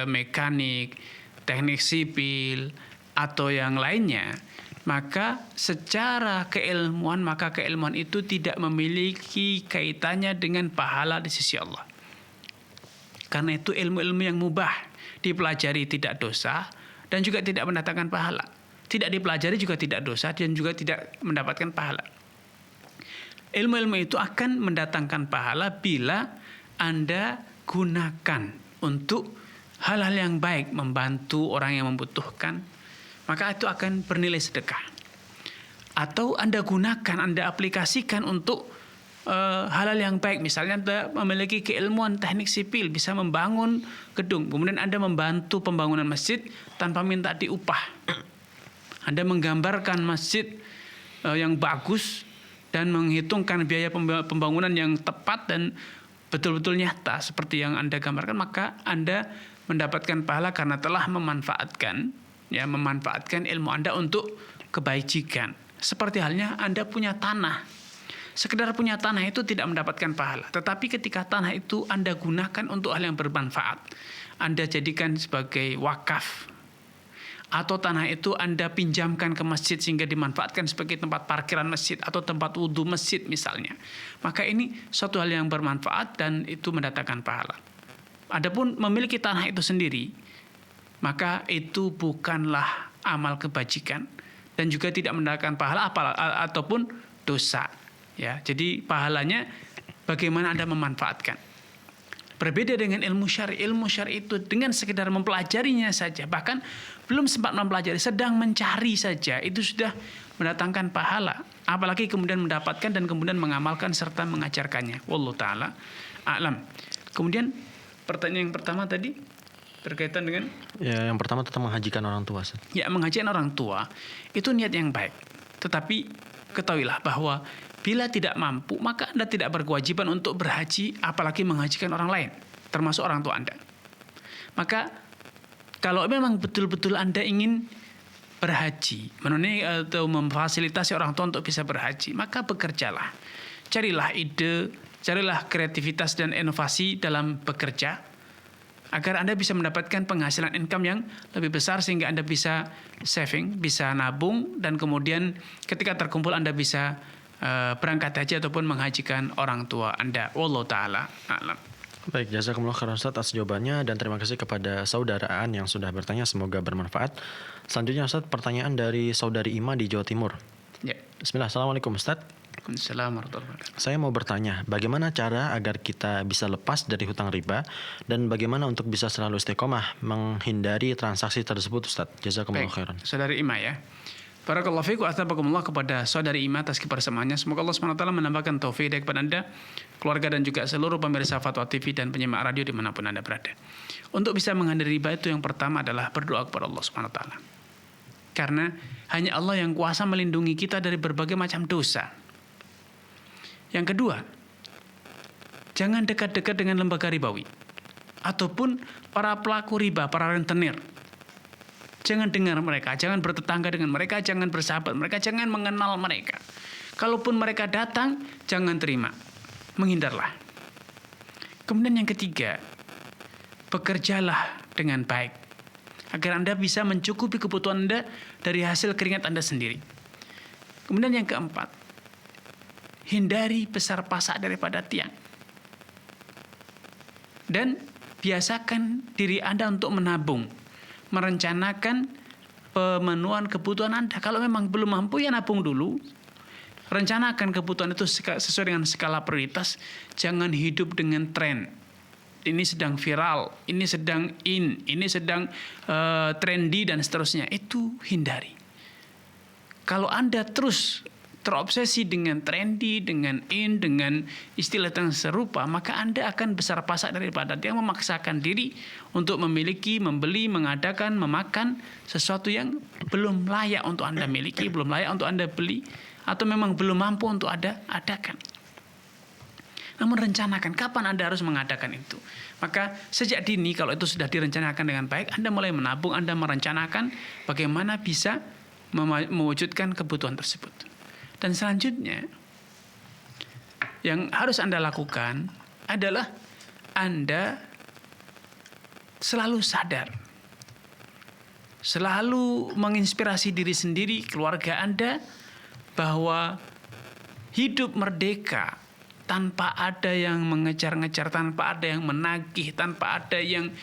mekanik, teknik sipil, atau yang lainnya, maka secara keilmuan, maka keilmuan itu tidak memiliki kaitannya dengan pahala di sisi Allah. Karena itu ilmu-ilmu yang mubah, dipelajari tidak dosa dan juga tidak mendatangkan pahala. Tidak dipelajari juga tidak dosa dan juga tidak mendapatkan pahala. Ilmu-ilmu itu akan mendatangkan pahala bila Anda gunakan untuk hal-hal yang baik, membantu orang yang membutuhkan, maka itu akan bernilai sedekah. Atau Anda gunakan, Anda aplikasikan untuk hal-hal yang baik. Misalnya Anda memiliki keilmuan teknik sipil, bisa membangun gedung, kemudian Anda membantu pembangunan masjid tanpa minta diupah. Anda menggambarkan masjid yang bagus dan menghitungkan biaya pembangunan yang tepat dan betul-betul nyata seperti yang Anda gambarkan, maka Anda mendapatkan pahala karena telah memanfaatkan ilmu Anda untuk kebajikan. Seperti halnya Anda punya tanah. Sekedar punya tanah itu tidak mendapatkan pahala. Tetapi ketika tanah itu Anda gunakan untuk hal yang bermanfaat, Anda jadikan sebagai wakaf, atau tanah itu Anda pinjamkan ke masjid sehingga dimanfaatkan sebagai tempat parkiran masjid atau tempat wudhu masjid misalnya, maka ini suatu hal yang bermanfaat dan itu mendatangkan pahala. Adapun memiliki tanah itu sendiri maka itu bukanlah amal kebajikan dan juga tidak mendatangkan pahala ataupun dosa. Ya, jadi pahalanya bagaimana Anda memanfaatkan. Berbeda dengan ilmu syar'i. Ilmu syar'i itu dengan sekedar mempelajarinya saja, bahkan belum sempat mempelajari, sedang mencari saja, itu sudah mendatangkan pahala. Apalagi kemudian mendapatkan dan kemudian mengamalkan serta mengajarkannya. Wallahu ta'ala a'lam. Kemudian pertanyaan yang pertama tadi berkaitan dengan Ya, yang pertama tentang menghajikan orang tua, Ustaz. ya, menghajikan orang tua itu niat yang baik. Tetapi ketahuilah bahwa bila tidak mampu, maka Anda tidak berkewajiban untuk berhaji, apalagi menghajikan orang lain, termasuk orang tua Anda. Maka kalau memang betul-betul Anda ingin berhaji, memenuhi atau memfasilitasi orang tua untuk bisa berhaji, maka bekerjalah. Carilah ide, carilah kreativitas dan inovasi dalam bekerja, agar Anda bisa mendapatkan penghasilan income yang lebih besar sehingga Anda bisa saving, bisa nabung, dan kemudian ketika terkumpul Anda bisa berangkat haji ataupun menghajikan orang tua Anda. Wallahu ta'ala a'lam. Baik, jazakumullah khairan Ustaz atas jawabannya dan terima kasih kepada saudara Aan yang sudah bertanya, semoga bermanfaat. Selanjutnya Ustaz, pertanyaan dari saudari Ima di Jawa Timur. Ya. Bismillah, Assalamualaikum Ustaz. Assalamualaikum warahmatullahi wabarakatuh. Saya mau bertanya, bagaimana cara agar kita bisa lepas dari hutang riba dan bagaimana untuk bisa selalu istiqomah menghindari transaksi tersebut Ustaz? Jazakumullah khairan. Saudari Ima ya. Barakallahu fiikum, athabakumullah kepada saudari Ima atas kebersamaannya. Semoga Allah SWT menambahkan taufik kepada Anda, keluarga dan juga seluruh pemirsa Fatwa TV dan penyimak radio dimanapun Anda berada. Untuk bisa menghindari riba itu yang pertama adalah berdoa kepada Allah SWT. Karena hanya Allah yang kuasa melindungi kita dari berbagai macam dosa. Yang kedua, jangan dekat-dekat dengan lembaga ribawi ataupun para pelaku riba, para rentenir. Jangan dengar mereka, jangan bertetangga dengan mereka, jangan bersahabat mereka, jangan mengenal mereka. Kalaupun mereka datang, jangan terima. Menghindarlah. Kemudian yang ketiga, bekerjalah dengan baik agar Anda bisa mencukupi kebutuhan Anda dari hasil keringat Anda sendiri. Kemudian yang keempat, hindari besar pasak daripada tiang. Dan biasakan diri Anda untuk menabung, merencanakan pemenuhan kebutuhan Anda. Kalau memang belum mampu, ya nabung dulu. Rencanakan kebutuhan itu sesuai dengan skala prioritas. Jangan hidup dengan tren. Ini sedang viral, ini sedang in, ini sedang trendy dan seterusnya. Itu hindari. Kalau Anda terus terobsesi dengan trendy, dengan in, dengan istilah yang serupa, maka Anda akan besar pasak daripada dia, memaksakan diri untuk memiliki, membeli, mengadakan, memakan sesuatu yang belum layak untuk Anda miliki, belum layak untuk Anda beli, atau memang belum mampu untuk Anda adakan. Namun rencanakan kapan Anda harus mengadakan itu. Maka sejak dini kalau itu sudah direncanakan dengan baik, Anda mulai menabung, Anda merencanakan bagaimana bisa mewujudkan kebutuhan tersebut. Dan selanjutnya yang harus Anda lakukan adalah Anda selalu sadar, selalu menginspirasi diri sendiri, keluarga Anda, bahwa hidup merdeka tanpa ada yang mengejar-ngejar, tanpa ada yang menagih, tanpa ada yang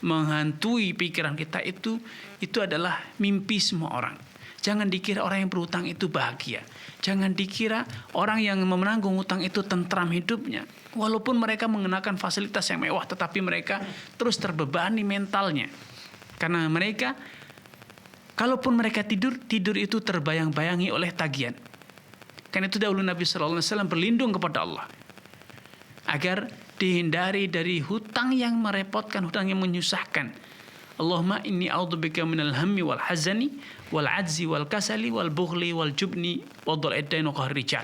menghantui pikiran kita, itu adalah mimpi semua orang. Jangan dikira orang yang berhutang itu bahagia. Jangan dikira orang yang menanggung hutang itu tentram hidupnya. Walaupun mereka mengenakan fasilitas yang mewah, tetapi mereka terus terbebani mentalnya. Karena mereka, kalaupun mereka tidur itu terbayang-bayangi oleh tagihan. Karena itu dahulu Nabi SAW berlindung kepada Allah agar dihindari dari hutang yang merepotkan, hutang yang menyusahkan. Allahumma inni a'udzubika minal hammi wal hazani wal ajzi wal kasali wal bughli wal jubni wa dhul'iddain wa qahri rijal.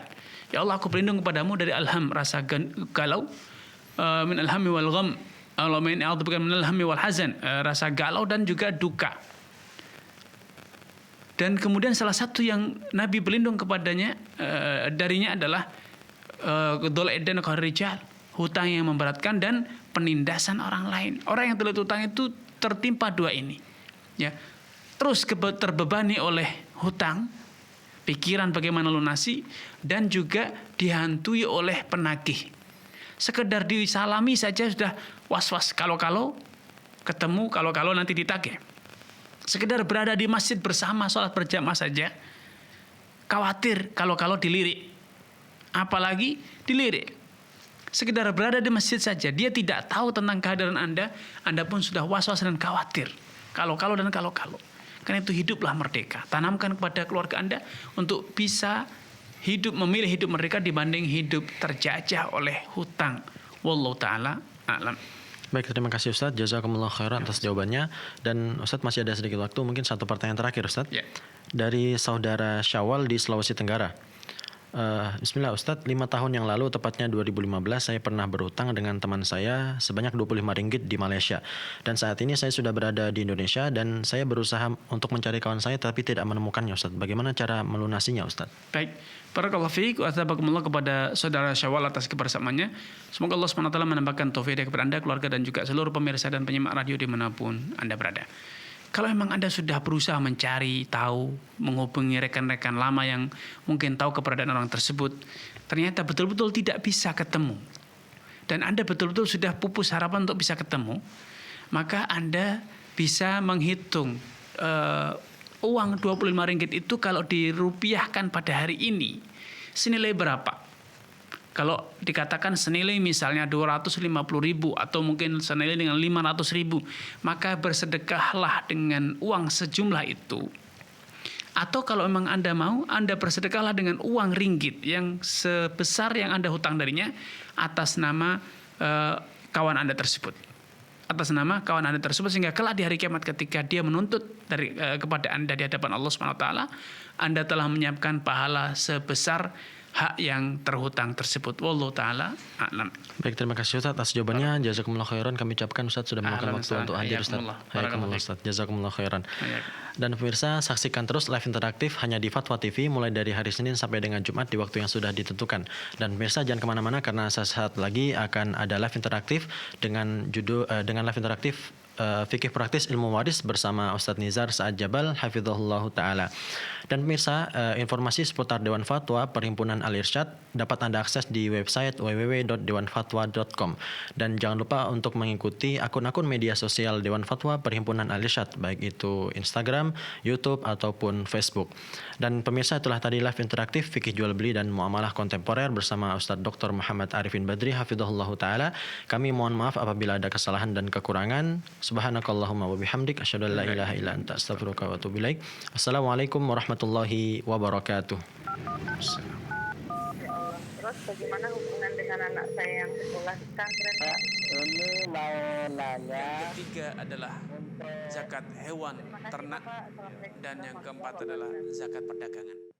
Ya Allah, aku berlindung kepadamu dari alham, rasa galau, min alhammi wal gham. Allahumma inni a'udzubika minal hammi wal hazan, rasa galau dan juga duka. Dan kemudian salah satu yang Nabi berlindung kepadanya darinya adalah dhul'iddain wa qahri rijal, hutang yang memberatkan dan penindasan orang lain. Orang yang terlilit hutang itu tertimpa dua ini, ya, terus terbebani oleh hutang, pikiran bagaimana lunasi, dan juga dihantui oleh penagih. Sekedar disalami saja sudah was-was, kalau ketemu kalau nanti ditagih. Sekedar berada di masjid bersama sholat berjamaah saja, khawatir kalau dilirik. Apalagi dilirik. Sekedar berada di masjid saja, dia tidak tahu tentang kehadiran Anda pun sudah was-was dan khawatir. Kalau. Karena itu hiduplah merdeka. Tanamkan kepada keluarga Anda untuk bisa memilih hidup mereka dibanding hidup terjajah oleh hutang. Wallahu ta'ala a'lam. Baik, terima kasih Ustadz. Jazakumullah khairan atas jawabannya. Dan Ustadz masih ada sedikit waktu, mungkin satu pertanyaan terakhir Ustadz. Ya. Dari saudara Syawal di Sulawesi Tenggara. Bismillah Ustadz, 5 tahun yang lalu, tepatnya 2015, saya pernah berhutang dengan teman saya sebanyak 25 ringgit di Malaysia. Dan saat ini saya sudah berada di Indonesia dan saya berusaha untuk mencari kawan saya tapi tidak menemukannya Ustadz. Bagaimana cara melunasinya Ustadz? Baik, barakallahu fiik wa tabakumullah kepada saudara Syawal atas kebersamaannya. Semoga Allah SWT menambahkan taufik kepada Anda, keluarga dan juga seluruh pemirsa dan penyimak radio dimanapun Anda berada. Kalau memang Anda sudah berusaha mencari tahu, menghubungi rekan-rekan lama yang mungkin tahu keberadaan orang tersebut, ternyata betul-betul tidak bisa ketemu, dan Anda betul-betul sudah pupus harapan untuk bisa ketemu, maka Anda bisa menghitung uang 25 ringgit itu kalau dirupiahkan pada hari ini senilai berapa. Kalau dikatakan senilai misalnya 250.000 atau mungkin senilai dengan 500.000, maka bersedekahlah dengan uang sejumlah itu. Atau kalau memang Anda mau, Anda bersedekahlah dengan uang ringgit yang sebesar yang Anda hutang darinya atas nama kawan Anda tersebut. Atas nama kawan Anda tersebut, sehingga kelak di hari kiamat ketika dia menuntut kepada Anda di hadapan Allah SWT, Anda telah menyiapkan pahala sebesar hak yang terhutang tersebut. Wallahu ta'ala a'lam. Baik, terima kasih Ustadz atas jawabannya. Jazakumullah khairan. Kami ucapkan Ustadz sudah meluangkan waktu untuk hadir Ustadz. Hayakumullah Ustadz. Jazakumullah khairan. Dan pemirsa, saksikan terus live interaktif hanya di Fatwa TV mulai dari hari Senin sampai dengan Jumat di waktu yang sudah ditentukan. Dan pemirsa jangan kemana-mana karena sesaat lagi akan ada live interaktif dengan live interaktif Fikih Praktis Ilmu Waris bersama Ustadz Nizar Sa'ad Jabal hafizahullah ta'ala. Dan pemirsa, informasi seputar Dewan Fatwa Perhimpunan Al-Irsyad dapat Anda akses di website www.dewanfatwa.com. Dan jangan lupa untuk mengikuti akun-akun media sosial Dewan Fatwa Perhimpunan Al-Irsyad, baik itu Instagram, YouTube, ataupun Facebook. Dan pemirsa, itulah tadi live interaktif Fikih Jual Beli dan Muamalah Kontemporer bersama Ustadz Dr. Muhammad Arifin Badri hafizahullah ta'ala. Kami mohon maaf apabila ada kesalahan dan kekurangan. Subhanakallahumma wa bihamdik asyhadu an la ilaha illa anta astaghfiruka wa atubu ilaik. Assalamualaikum warahmatullahi wabarakatuh. Ya Allah. Terus bagaimana hubungan dengan anak saya yang sekolah di pesantren? Ini mau nanya. Ketiga adalah zakat hewan ternak, dan yang keempat adalah zakat perdagangan.